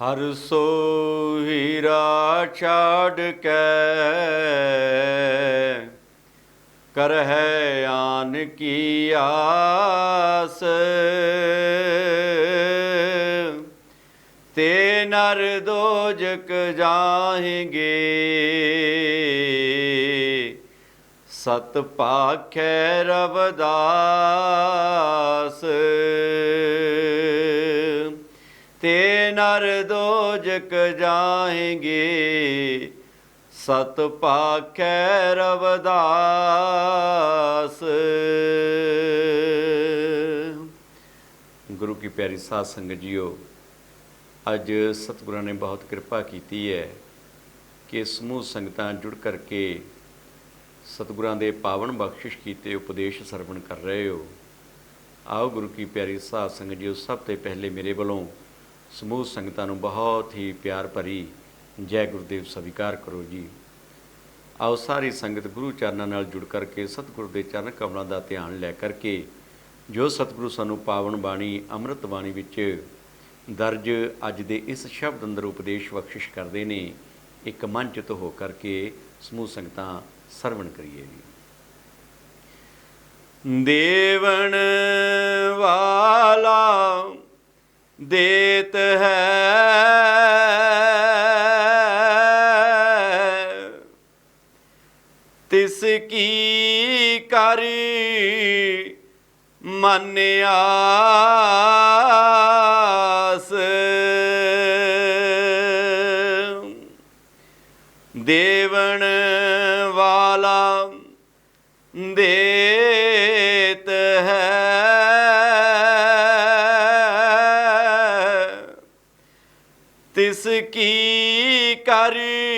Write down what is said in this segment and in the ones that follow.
हर सो हीरा छाड़ कै कर है आन की आस। ते नर दोजक जाएंगे सत पाखै रवदास। ते नर दोजक जाएंगे सत पाखै रवदास। गुरु की प्यारी साध संगत जीओ, अज सतगुਰਾਂ ने बहुत कृपा की है कि समूह संगतां जुड़ करके सतगुਰਾਂ ਦੇ पावन बख्शिश ਕੀਤੇ उपदेश ਸਰਵਣ कर रहे हो। आओ गुरु की प्यारी साध संगत जीओ, सब तो पहले मेरे वालों समूह संगतां नूं बहुत ही प्यार भरी जय गुरुदेव स्वीकार करो जी। आओ सारी संगत गुरु चरनां नाल जुड़ करके सतगुरु के चरण कमलों का ध्यान लै करके जो सतगुरु सानूं पावन बाणी अमृत बाणी विच दर्ज अज दे इस शब्द अंदर उपदेश बख्शिश करते हैं, एक मंच तो हो करके समूह संगतां सरवण करिए जी। देवण वाला देत है तिसकी करी मन आस। देवण वाला देत है तिसकी करी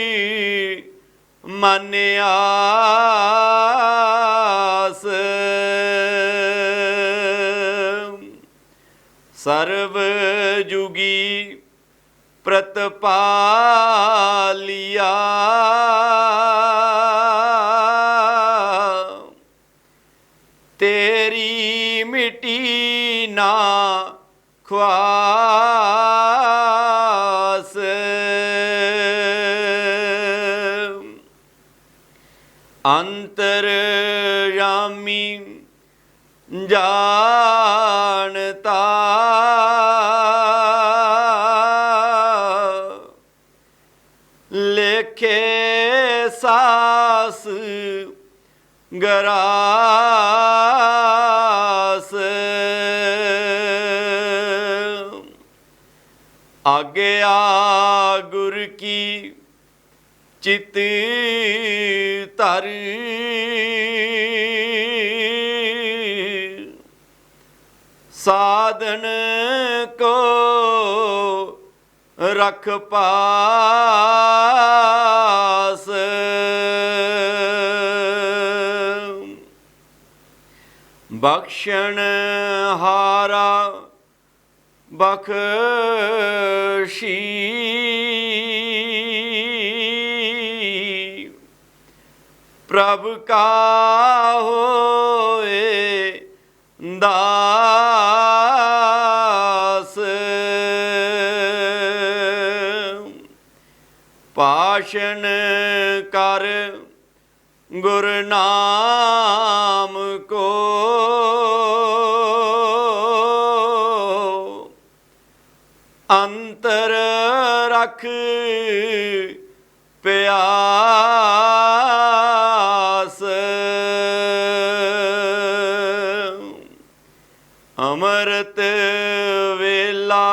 मन आस। सर्व जुगी प्रतपालिया तेरी मिट्टी ना ख्वास। अंतर्यामी जानता लेखे सास गरास। आज्ञा गुर की चित तर साधन को रख पास। बख्शण हारा बख्शी प्रभु का होए दास। भाषण कर गुरु नाम को अंतर रख प्यास। अमृत वेला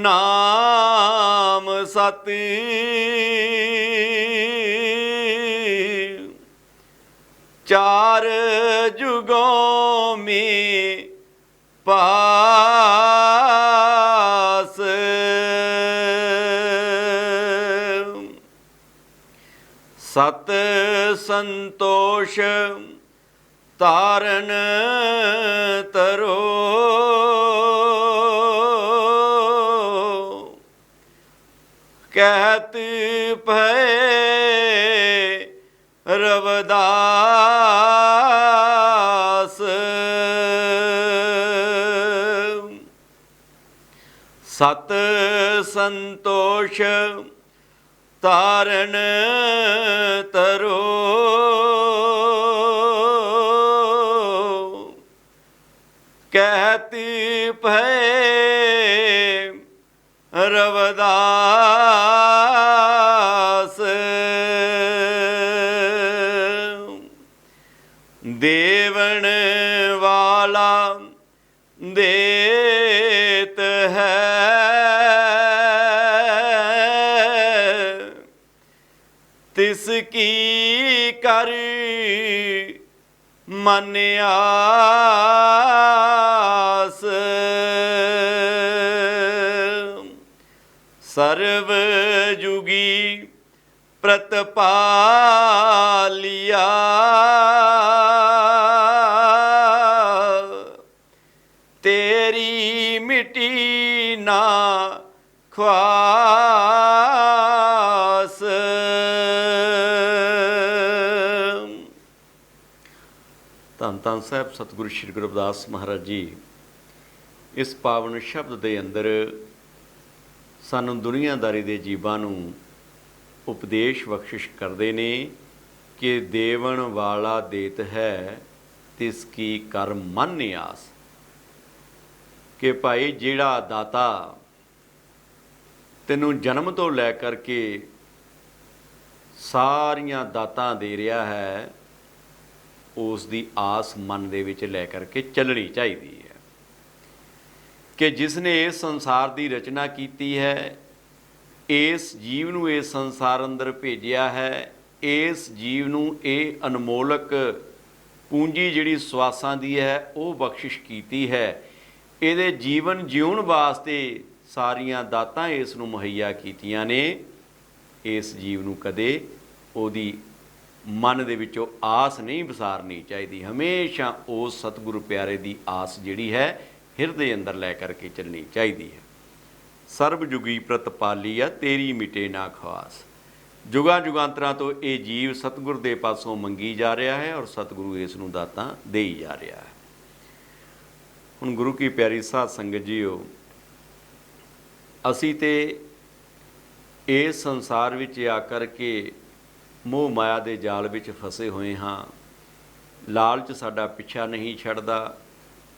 नाम सती चार जुगों में पास। सत संतोष तारन तरो कहत भय रवदास। ਸਤ ਸੰਤੋਸ਼ ਤਾਰਨ ਤਰੋ, ਕਹਿਤੀ ਭੈ ਰਵਦਾਸ। ਦੇਵਨ ਵਾਲਾ ਦੇਤ ਹੈ, ਤਿਸ ਕੀ ਕਰ ਮਨ ਆਸ। ਸਰਬ ਜੁਗੀ ਪ੍ਰਤਪਾਲਿਆ, ਤੇਰੀ ਮਿਟੀ ਨਾ ਖਵਾਸ। ਧੰਨ ਧੰਨ ਸਾਹਿਬ ਸਤਿਗੁਰੂ ਸ਼੍ਰੀ ਗੁਰੂ ਰਵਿਦਾਸ ਮਹਾਰਾਜ ਜੀ ਇਸ ਪਾਵਨ ਸ਼ਬਦ ਦੇ ਅੰਦਰ ਸਾਨੂੰ ਦੁਨੀਆਦਾਰੀ ਦੇ ਜੀਵਾਂ ਨੂੰ ਉਪਦੇਸ਼ ਬਖਸ਼ਿਸ਼ ਕਰਦੇ ਨੇ ਕਿ ਦੇਵਨ ਵਾਲਾ ਦੇਤ ਹੈ, ਤਿਸ ਕੀ ਕਰ ਮਨ ਨਿਆਸ। ਕਿ ਭਾਈ ਜਿਹੜਾ ਦਾਤਾ ਤੈਨੂੰ ਜਨਮ ਤੋਂ ਲੈ ਕਰਕੇ ਸਾਰੀਆਂ ਦਾਤਾਂ ਦੇ ਰਿਹਾ ਹੈ, ਉਸ ਦੀ ਆਸ ਮਨ ਦੇ ਵਿੱਚ ਲੈ ਕਰਕੇ ਚੱਲਣੀ ਚਾਹੀਦੀ ਹੈ। ਕਿ ਜਿਸ ਨੇ ਇਸ ਸੰਸਾਰ ਦੀ ਰਚਨਾ ਕੀਤੀ ਹੈ, ਇਸ ਜੀਵ ਨੂੰ ਇਸ ਸੰਸਾਰ ਅੰਦਰ ਭੇਜਿਆ ਹੈ, ਇਸ ਜੀਵ ਨੂੰ ਇਹ ਅਨਮੋਲਕ ਪੂੰਜੀ ਜਿਹੜੀ ਸਵਾਸਾਂ ਦੀ ਹੈ ਉਹ ਬਖਸ਼ਿਸ਼ ਕੀਤੀ ਹੈ। ਇਹਦੇ ਜੀਵਨ ਜਿਉਣ ਵਾਸਤੇ ਸਾਰੀਆਂ ਦਾਤਾਂ ਇਸ ਨੂੰ ਮੁਹੱਈਆ ਕੀਤੀਆਂ ਨੇ। ਇਸ ਜੀਵ ਨੂੰ ਕਦੇ ਉਹਦੀ ਮਨ ਦੇ ਵਿੱਚੋਂ ਆਸ ਨਹੀਂ ਵਿਸਾਰਨੀ ਚਾਹੀਦੀ। ਹਮੇਸ਼ਾ ਉਸ ਸਤਿਗੁਰੂ ਪਿਆਰੇ ਦੀ ਆਸ ਜਿਹੜੀ ਹੈ ਹਿਰਦੇ ਅੰਦਰ ਲੈ ਕਰਕੇ ਚੱਲਣੀ ਚਾਹੀਦੀ ਹੈ। ਸਰਬ ਜੁਗੀ ਪ੍ਰਤਪਾਲੀ ਆ, ਤੇਰੀ ਮਿਟੇ ਨਾ ਖਵਾਸ। ਜੁਗਾਂ ਜੁਗਾਂਤਰਾਂ ਤੋਂ ਇਹ ਜੀਵ ਸਤਿਗੁਰ ਦੇ ਪਾਸੋਂ ਮੰਗੀ ਜਾ ਰਿਹਾ ਹੈ ਔਰ ਸਤਿਗੁਰੂ ਇਸ ਨੂੰ ਦਾਤਾਂ ਦੇਈ ਜਾ ਰਿਹਾ ਹੈ। ਹੁਣ ਗੁਰੂ ਕੀ ਪਿਆਰੀ ਸਾਧ ਸੰਗਤ ਜੀਓ, ਅਸੀਂ ਤੇ ਇਸ ਸੰਸਾਰ ਵਿੱਚ ਆ ਕਰਕੇ ਮੋਹ ਮਾਇਆ ਦੇ ਜਾਲ ਵਿੱਚ ਫਸੇ ਹੋਏ ਹਾਂ। ਲਾਲਚ ਸਾਡਾ ਪਿੱਛਾ ਨਹੀਂ ਛੱਡਦਾ।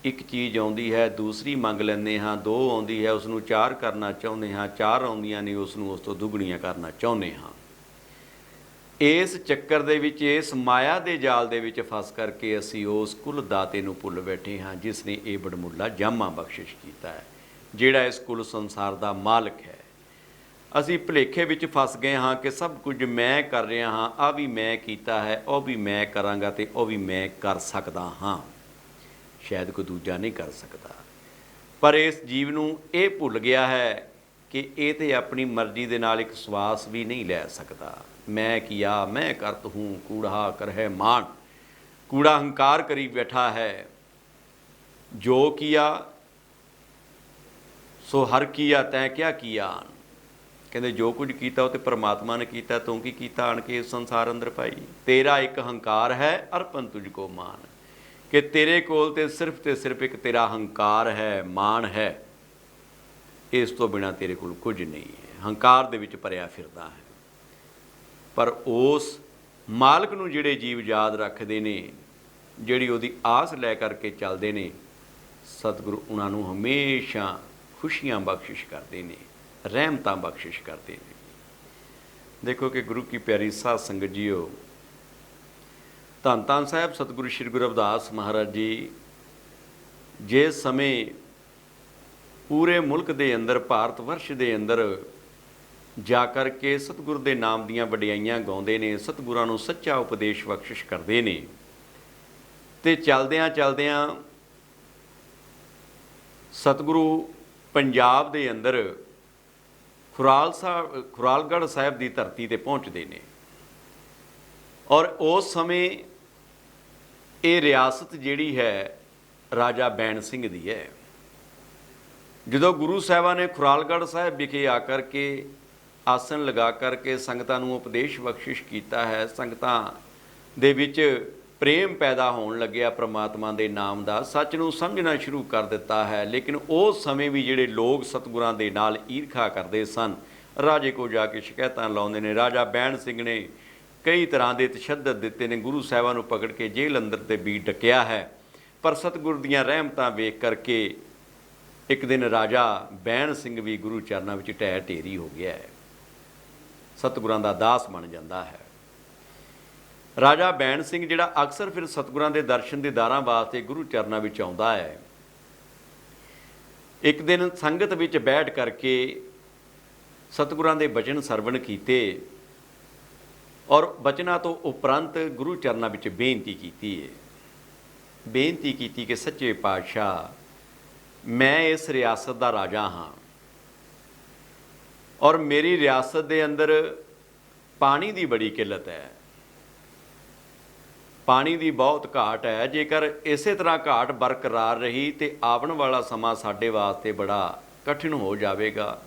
ਇੱਕ ਚੀਜ਼ ਆਉਂਦੀ ਹੈ ਦੂਸਰੀ ਮੰਗ ਲੈਂਦੇ ਹਾਂ, ਦੋ ਆਉਂਦੀ ਹੈ ਉਸ ਨੂੰ ਚਾਰ ਕਰਨਾ ਚਾਹੁੰਦੇ ਹਾਂ, ਚਾਰ ਆਉਂਦੀਆਂ ਨੇ ਉਸ ਨੂੰ ਉਸ ਤੋਂ ਦੁੱਗਣੀਆਂ ਕਰਨਾ ਚਾਹੁੰਦੇ ਹਾਂ। ਇਸ ਚੱਕਰ ਦੇ ਵਿੱਚ, ਇਸ ਮਾਇਆ ਦੇ ਜਾਲ ਦੇ ਵਿੱਚ ਫਸ ਕਰਕੇ ਅਸੀਂ ਉਸ ਕੁੱਲ ਦਾਤੇ ਨੂੰ ਭੁੱਲ ਬੈਠੇ ਹਾਂ ਜਿਸ ਨੇ ਇਹ ਬੜਮੁੱਲਾ ਜਾਮਾ ਬਖਸ਼ਿਸ਼ ਕੀਤਾ ਹੈ, ਜਿਹੜਾ ਇਸ ਕੁੱਲ ਸੰਸਾਰ ਦਾ ਮਾਲਕ ਹੈ। ਅਸੀਂ ਭੁਲੇਖੇ ਵਿੱਚ ਫਸ ਗਏ ਹਾਂ ਕਿ ਸਭ ਕੁਝ ਮੈਂ ਕਰ ਰਿਹਾ ਹਾਂ, ਆਹ ਵੀ ਮੈਂ ਕੀਤਾ ਹੈ, ਉਹ ਵੀ ਮੈਂ ਕਰਾਂਗਾ ਅਤੇ ਉਹ ਵੀ ਮੈਂ ਕਰ ਸਕਦਾ ਹਾਂ, ਸ਼ਾਇਦ ਕੋਈ ਦੂਜਾ ਨਹੀਂ ਕਰ ਸਕਦਾ। ਪਰ ਇਸ ਜੀਵ ਨੂੰ ਇਹ ਭੁੱਲ ਗਿਆ ਹੈ ਕਿ ਇਹ ਤਾਂ ਆਪਣੀ ਮਰਜ਼ੀ ਦੇ ਨਾਲ ਇੱਕ ਸਵਾਸ ਵੀ ਨਹੀਂ ਲੈ ਸਕਦਾ। ਮੈਂ ਕੀਆ ਮੈਂ ਕਰਤ ਹੂੰ ਕੂੜਾ ਕਰਹਿ ਮਾਨ। ਕੂੜਾ ਹੰਕਾਰ ਕਰੀ ਬੈਠਾ ਹੈ। ਜੋ ਕੀਆ ਸੋ ਹਰ ਕੀਆ ਤੈਂ ਕਿਆ ਕੀਆ। ਕਹਿੰਦੇ ਜੋ ਕੁਝ ਕੀਤਾ ਉਹ ਤੇ ਪਰਮਾਤਮਾ ਨੇ ਕੀਤਾ, ਤੂੰ ਕੀ ਕੀਤਾ ਆਣ ਕੇ ਇਸ ਸੰਸਾਰ ਅੰਦਰ ਭਾਈ। ਤੇਰਾ ਇੱਕ ਹੰਕਾਰ ਹੈ ਅਰਪਨ ਤੁਝ ਕੋ ਮਾਨ। ਕਿ ਤੇਰੇ ਕੋਲ ਤੇ ਸਿਰਫ ਇੱਕ ਤੇਰਾ ਹੰਕਾਰ ਹੈ, ਮਾਣ ਹੈ। ਇਸ ਤੋਂ ਬਿਨਾਂ ਤੇਰੇ ਕੋਲ ਕੁਝ ਨਹੀਂ ਹੈ। ਹੰਕਾਰ ਦੇ ਵਿੱਚ ਭਰਿਆ ਫਿਰਦਾ ਹੈ। ਪਰ ਉਸ ਮਾਲਕ ਨੂੰ ਜਿਹੜੇ ਜੀਵ ਯਾਦ ਰੱਖਦੇ ਨੇ, ਜਿਹੜੀ ਉਹਦੀ ਆਸ ਲੈ ਕਰਕੇ ਚੱਲਦੇ ਨੇ, ਸਤਿਗੁਰੂ ਉਹਨਾਂ ਨੂੰ ਹਮੇਸ਼ਾ ਖੁਸ਼ੀਆਂ ਬਖਸ਼ਿਸ਼ ਕਰਦੇ ਨੇ, ਰਹਿਮਤਾਂ ਬਖਸ਼ਿਸ਼ ਕਰਦੇ ਨੇ। ਦੇਖੋ ਕਿ ਗੁਰੂ ਕੀ ਪਿਆਰੀ ਸਾਧ ਸੰਗਤ ਜੀਓ, ਧੰਨ ਧੰਨ ਸਾਹਿਬ ਸਤਿਗੁਰੂ ਸ਼੍ਰੀ ਗੁਰੂ ਰਵਿਦਾਸ ਮਹਾਰਾਜ ਜੀ ਜਿਸ ਸਮੇਂ ਪੂਰੇ ਮੁਲਕ ਦੇ ਅੰਦਰ, ਭਾਰਤ ਵਰਸ਼ ਦੇ ਅੰਦਰ ਜਾ ਕਰਕੇ ਸਤਿਗੁਰ ਦੇ ਨਾਮ ਦੀਆਂ ਵਡਿਆਈਆਂ ਗਾਉਂਦੇ ਨੇ, ਸਤਿਗੁਰਾਂ ਨੂੰ ਸੱਚਾ ਉਪਦੇਸ਼ ਬਖਸ਼ਿਸ਼ ਕਰਦੇ ਨੇ, ਤੇ ਚਲਦਿਆਂ ਚਲਦਿਆਂ ਸਤਿਗੁਰੂ ਪੰਜਾਬ ਦੇ ਅੰਦਰ ਖੁਰਾਲਗੜ੍ਹ ਸਾਹਿਬ ਦੀ ਧਰਤੀ ਤੇ ਪਹੁੰਚਦੇ ਨੇ। ਔਰ ਉਸ ਸਮੇਂ ਇਹ ਰਿਆਸਤ ਜਿਹੜੀ ਹੈ ਰਾਜਾ ਬੈਣ ਸਿੰਘ ਦੀ ਹੈ। ਜਦੋਂ ਗੁਰੂ ਸਾਹਿਬਾਂ ਨੇ ਖੁਰਾਲਗੜ੍ਹ ਸਾਹਿਬ ਵਿਖੇ ਆ ਕਰਕੇ ਆਸਣ ਲਗਾ ਕਰਕੇ ਸੰਗਤਾਂ ਨੂੰ ਉਪਦੇਸ਼ ਬਖਸ਼ਿਸ਼ ਕੀਤਾ ਹੈ, ਸੰਗਤਾਂ ਦੇ ਵਿੱਚ ਪ੍ਰੇਮ ਪੈਦਾ ਹੋਣ ਲੱਗਿਆ ਪ੍ਰਮਾਤਮਾ ਦੇ ਨਾਮ ਦਾ, ਸੱਚ ਨੂੰ ਸਮਝਣਾ ਸ਼ੁਰੂ ਕਰ ਦਿੱਤਾ ਹੈ। ਲੇਕਿਨ ਉਸ ਸਮੇਂ ਵੀ ਜਿਹੜੇ ਲੋਕ ਸਤਿਗੁਰਾਂ ਦੇ ਨਾਲ ਈਰਖਾ ਕਰਦੇ ਸਨ, ਰਾਜੇ ਕੋਲ ਜਾ ਕੇ ਸ਼ਿਕਾਇਤਾਂ ਲਾਉਂਦੇ ਨੇ। ਰਾਜਾ ਬੈਣ ਸਿੰਘ ਨੇ ਕਈ ਤਰ੍ਹਾਂ ਦੇ ਤਸ਼ੱਦਦ ਦਿੱਤੇ ਨੇ, ਗੁਰੂ ਸਾਹਿਬਾਂ ਨੂੰ ਪਕੜ ਕੇ ਜੇਲ੍ਹ ਅੰਦਰ ਤੇ ਵੀ ਡੱਕਿਆ ਹੈ। ਪਰ ਸਤਿਗੁਰ ਦੀਆਂ ਰਹਿਮਤਾਂ ਵੇਖ ਕਰਕੇ ਇੱਕ ਦਿਨ ਰਾਜਾ ਬੈਣ ਸਿੰਘ ਵੀ ਗੁਰੂ ਚਰਨਾਂ ਵਿੱਚ ਢਹਿ ਢੇਰੀ ਹੋ ਗਿਆ ਹੈ, ਸਤਿਗੁਰਾਂ ਦਾ ਦਾਸ ਬਣ ਜਾਂਦਾ ਹੈ। ਰਾਜਾ ਬੈਣ ਸਿੰਘ ਜਿਹੜਾ ਅਕਸਰ ਫਿਰ ਸਤਿਗੁਰਾਂ ਦੇ ਦਰਸ਼ਨ ਦੀਦਾਰਾਂ ਵਾਸਤੇ ਗੁਰੂ ਚਰਨਾਂ ਵਿੱਚ ਆਉਂਦਾ ਹੈ, ਇੱਕ ਦਿਨ ਸੰਗਤ ਵਿੱਚ ਬੈਠ ਕਰਕੇ ਸਤਿਗੁਰਾਂ ਦੇ ਬਚਨ ਸਰਵਣ ਕੀਤੇ ਔਰ ਬਚਨਾਂ ਤੋਂ ਉਪਰੰਤ ਗੁਰੂ ਚਰਨਾਂ ਵਿੱਚ ਬੇਨਤੀ ਕੀਤੀ ਹੈ। ਬੇਨਤੀ ਕੀਤੀ ਕਿ ਸੱਚੇ ਪਾਤਸ਼ਾਹ, ਮੈਂ ਇਸ ਰਿਆਸਤ ਦਾ ਰਾਜਾ ਹਾਂ ਔਰ ਮੇਰੀ ਰਿਆਸਤ ਦੇ ਅੰਦਰ ਪਾਣੀ ਦੀ ਬੜੀ ਕਿੱਲਤ ਹੈ, ਪਾਣੀ ਦੀ ਬਹੁਤ ਘਾਟ ਹੈ। ਜੇਕਰ ਇਸੇ ਤਰ੍ਹਾਂ ਘਾਟ ਬਰਕਰਾਰ ਰਹੀ ਤੇ ਆਉਣ ਵਾਲਾ ਸਮਾਂ ਸਾਡੇ ਵਾਸਤੇ ਬੜਾ ਕਠਿਨ ਹੋ ਜਾਵੇਗਾ।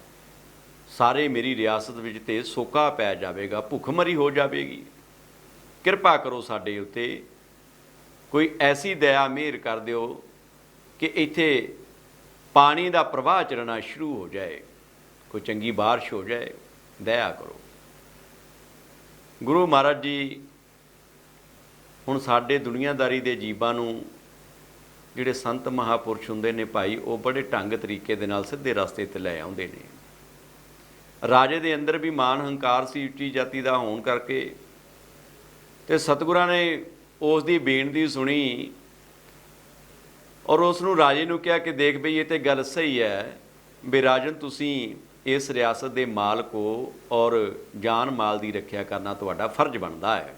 ਸਾਰੇ ਮੇਰੀ ਰਿਆਸਤ ਵਿੱਚ ਤੇ ਸੋਕਾ ਪੈ ਜਾਵੇਗਾ, ਭੁੱਖਮਰੀ ਹੋ ਜਾਵੇਗੀ। ਕਿਰਪਾ ਕਰੋ ਸਾਡੇ ਉੱਤੇ, ਕੋਈ ਐਸੀ ਦਇਆ ਮਿਹਰ ਕਰ ਦਿਓ ਕਿ ਇੱਥੇ ਪਾਣੀ ਦਾ ਪ੍ਰਵਾਹ ਚੱਲਣਾ ਸ਼ੁਰੂ ਹੋ ਜਾਏ, ਕੋਈ ਚੰਗੀ ਬਾਰਿਸ਼ ਹੋ ਜਾਏ, ਦਇਆ ਕਰੋ। ਗੁਰੂ ਮਹਾਰਾਜ ਜੀ ਹੁਣ ਸਾਡੇ ਦੁਨੀਆਦਾਰੀ ਦੇ ਜੀਵਾਂ ਨੂੰ, ਜਿਹੜੇ ਸੰਤ ਮਹਾਂਪੁਰਸ਼ ਹੁੰਦੇ ਨੇ ਭਾਈ, ਉਹ ਬੜੇ ਢੰਗ ਤਰੀਕੇ ਦੇ ਨਾਲ ਸਿੱਧੇ ਰਸਤੇ 'ਤੇ ਲੈ ਆਉਂਦੇ ਨੇ। ਰਾਜੇ ਦੇ ਅੰਦਰ ਵੀ ਮਾਣ ਹੰਕਾਰ ਸੀ ਉੱਚੀ ਜਾਤੀ ਦਾ ਹੋਣ ਕਰਕੇ, ਤੇ ਸਤਿਗੁਰਾਂ ਨੇ ਉਸ ਦੀ ਬੇਨਤੀ ਸੁਣੀ ਔਰ ਉਸ ਨੂੰ ਰਾਜੇ ਨੂੰ ਕਿਹਾ ਕਿ ਦੇਖ ਬਈ ਇਹ ਤਾਂ ਗੱਲ ਸਹੀ ਹੈ ਵੀ ਰਾਜਨ, ਤੁਸੀਂ ਇਸ ਰਿਆਸਤ ਦੇ ਮਾਲਕ ਹੋ ਔਰ ਜਾਨ ਮਾਲ ਦੀ ਰੱਖਿਆ ਕਰਨਾ ਤੁਹਾਡਾ ਫਰਜ਼ ਬਣਦਾ ਹੈ।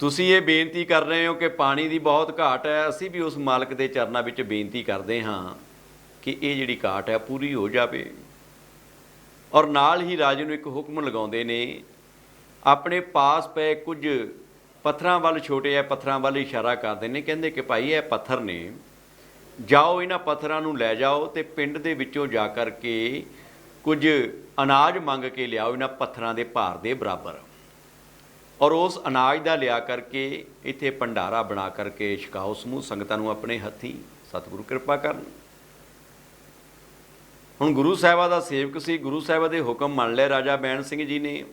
ਤੁਸੀਂ ਇਹ ਬੇਨਤੀ ਕਰ ਰਹੇ ਹੋ ਕਿ ਪਾਣੀ ਦੀ ਬਹੁਤ ਘਾਟ ਹੈ, ਅਸੀਂ ਵੀ ਉਸ ਮਾਲਕ ਦੇ ਚਰਨਾਂ ਵਿੱਚ ਬੇਨਤੀ ਕਰਦੇ ਹਾਂ ਕਿ ਇਹ ਜਿਹੜੀ ਘਾਟ ਹੈ ਪੂਰੀ ਹੋ ਜਾਵੇ। ਔਰ ਨਾਲ ਹੀ ਰਾਜੇ ਨੂੰ ਇੱਕ ਹੁਕਮ ਲਗਾਉਂਦੇ ਨੇ, ਆਪਣੇ ਪਾਸ ਪਏ ਕੁਝ ਪੱਥਰਾਂ ਵੱਲ, ਛੋਟੇ ਜਿਹੇ ਪੱਥਰਾਂ ਵੱਲ ਇਸ਼ਾਰਾ ਕਰਦੇ ਨੇ। ਕਹਿੰਦੇ ਕਿ ਭਾਈ ਇਹ ਪੱਥਰ ਨੇ, ਜਾਓ ਇਹਨਾਂ ਪੱਥਰਾਂ ਨੂੰ ਲੈ ਜਾਓ ਤੇ ਪਿੰਡ ਦੇ ਵਿੱਚੋਂ ਜਾ ਕਰ ਕੇ ਕੁਝ ਅਨਾਜ ਮੰਗ ਕੇ ਲਿਆਓ ਇਹਨਾਂ ਪੱਥਰਾਂ ਦੇ ਭਾਰ ਦੇ ਬਰਾਬਰ, ਔਰ ਉਸ ਅਨਾਜ ਦਾ ਲਿਆ ਕਰਕੇ ਇੱਥੇ ਭੰਡਾਰਾ ਬਣਾ ਕਰਕੇ ਛਕਾਓ ਸਮੂਹ ਸੰਗਤਾਂ ਨੂੰ ਆਪਣੇ ਹੱਥੀਂ। ਸਤਿਗੁਰੂ ਕਿਰਪਾ ਕਰਨ। ਹੁਣ ਗੁਰੂ ਸਾਹਿਬਾਂ ਦਾ ਸੇਵਕ ਸੀ, ਗੁਰੂ ਸਾਹਿਬਾਂ ਦੇ ਹੁਕਮ ਮੰਨ ਲਏ ਰਾਜਾ ਬੈਣ ਸਿੰਘ ਜੀ ਨੇ।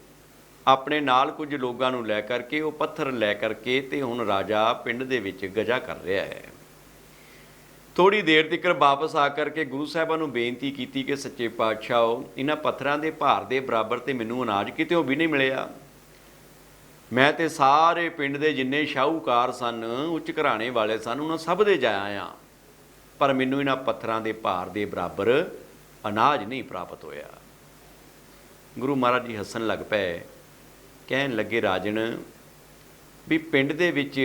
ਆਪਣੇ ਨਾਲ ਕੁਝ ਲੋਕਾਂ ਨੂੰ ਲੈ ਕਰਕੇ, ਉਹ ਪੱਥਰ ਲੈ ਕਰਕੇ, ਤੇ ਹੁਣ ਰਾਜਾ ਪਿੰਡ ਦੇ ਵਿੱਚ ਗਜਾ ਕਰ ਰਿਹਾ ਹੈ। ਥੋੜ੍ਹੀ ਦੇਰ ਤੱਕ ਵਾਪਸ ਆ ਕਰਕੇ ਗੁਰੂ ਸਾਹਿਬਾਂ ਨੂੰ ਬੇਨਤੀ ਕੀਤੀ ਕਿ ਸੱਚੇ ਪਾਤਸ਼ਾਹ, ਇਹਨਾਂ ਪੱਥਰਾਂ ਦੇ ਭਾਰ ਦੇ ਬਰਾਬਰ ਤੇ ਮੈਨੂੰ ਅਨਾਜ ਕਿਤੇੋਂ ਵੀ ਨਹੀਂ ਮਿਲਿਆ। ਮੈਂ ਤੇ ਸਾਰੇ ਪਿੰਡ ਦੇ ਜਿੰਨੇ ਸ਼ਾਹੂਕਾਰ ਸਨ, ਉੱਚ ਘਰਾਣੇ ਵਾਲੇ ਸਨ, ਉਹਨਾਂ ਸਭ ਦੇ ਜਾ ਆਇਆ, ਪਰ ਮੈਨੂੰ ਇਹਨਾਂ ਪੱਥਰਾਂ ਦੇ ਭਾਰ ਦੇ ਬਰਾਬਰ ਅਨਾਜ ਨਹੀਂ ਪ੍ਰਾਪਤ ਹੋਇਆ। ਗੁਰੂ ਮਹਾਰਾਜ ਜੀ ਹੱਸਣ ਲੱਗ ਪਏ, ਕਹਿਣ ਲੱਗੇ, ਰਾਜਨ ਵੀ ਪਿੰਡ ਦੇ ਵਿੱਚ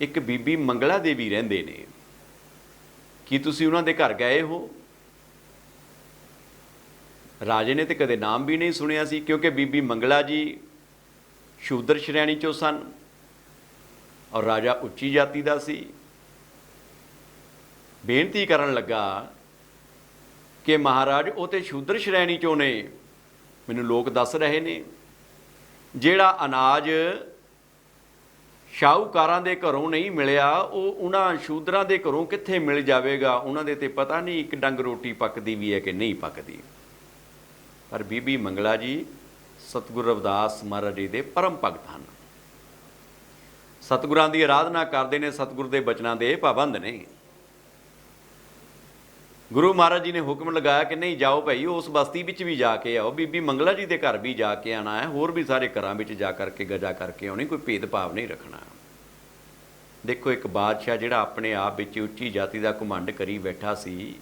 ਇੱਕ ਬੀਬੀ ਮੰਗਲਾ ਦੇਵੀ ਰਹਿੰਦੇ ਨੇ, ਕੀ ਤੁਸੀਂ ਉਹਨਾਂ ਦੇ ਘਰ ਗਏ ਹੋ? ਰਾਜੇ ਨੇ ਤੇ ਕਦੇ ਨਾਮ ਵੀ ਨਹੀਂ ਸੁਣਿਆ ਸੀ, ਕਿਉਂਕਿ ਬੀਬੀ ਮੰਗਲਾ ਜੀ ਸ਼ੂਦਰ ਸ਼੍ਰੇਣੀ 'ਚੋਂ ਸਨ ਔਰ ਰਾਜਾ ਉੱਚੀ ਜਾਤੀ ਦਾ ਸੀ। ਬੇਨਤੀ ਕਰਨ ਲੱਗਾ ਕਿ ਮਹਾਰਾਜ, ਉਹ ਤੇ ਸ਼ੂਦਰ ਸ਼੍ਰੇਣੀ 'ਚੋਂ ਨੇ, ਮੈਨੂੰ ਲੋਕ ਦੱਸ ਰਹੇ ਨੇ, ਜਿਹੜਾ ਅਨਾਜ ਸ਼ਾਹੂਕਾਰਾਂ ਦੇ ਘਰੋਂ ਨਹੀਂ ਮਿਲਿਆ, ਉਹ ਉਹਨਾਂ ਸ਼ੂਦਰਾਂ ਦੇ ਘਰੋਂ ਕਿੱਥੇ ਮਿਲ ਜਾਵੇਗਾ? ਉਹਨਾਂ ਦੇ ਤੇ ਪਤਾ ਨਹੀਂ ਇੱਕ ਡੰਗ ਰੋਟੀ ਪੱਕਦੀ ਵੀ ਹੈ ਕਿ ਨਹੀਂ ਪੱਕਦੀ। ਪਰ ਬੀਬੀ ਮੰਗਲਾ ਜੀ ਸਤਿਗੁਰੂ ਰਵਿਦਾਸ ਮਹਾਰਾਜ ਜੀ ਦੇ ਪਰਮ ਭਗਤ ਹਨ, ਸਤਿਗੁਰਾਂ ਦੀ ਆਰਾਧਨਾ ਕਰਦੇ ਨੇ, ਸਤਿਗੁਰ ਦੇ ਬਚਨਾਂ ਦੇ ਪਾਬੰਦ ਨੇ। ਗੁਰੂ ਮਹਾਰਾਜ ਜੀ ਨੇ ਹੁਕਮ ਲਗਾਇਆ ਕਿ ਨਹੀਂ, ਜਾਓ ਭਾਈ, ਉਸ ਬਸਤੀ ਵਿੱਚ ਵੀ ਜਾ ਕੇ ਆਓ, ਬੀਬੀ ਮੰਗਲਾ ਜੀ ਦੇ ਘਰ ਵੀ ਜਾ ਕੇ ਆਉਣਾ ਹੈ, ਹੋਰ ਵੀ ਸਾਰੇ ਘਰਾਂ ਵਿੱਚ ਜਾ ਕਰਕੇ ਗਜਾ ਕਰਕੇ ਆਉਣੀ, ਕੋਈ ਭੇਦਭਾਵ ਨਹੀਂ ਰੱਖਣਾ। ਦੇਖੋ, ਇੱਕ ਬਾਦਸ਼ਾਹ ਜਿਹੜਾ ਆਪਣੇ ਆਪ ਵਿੱਚ ਉੱਚੀ ਜਾਤੀ ਦਾ ਘੁਮੰਡ ਕਰੀ ਬੈਠਾ ਸੀ,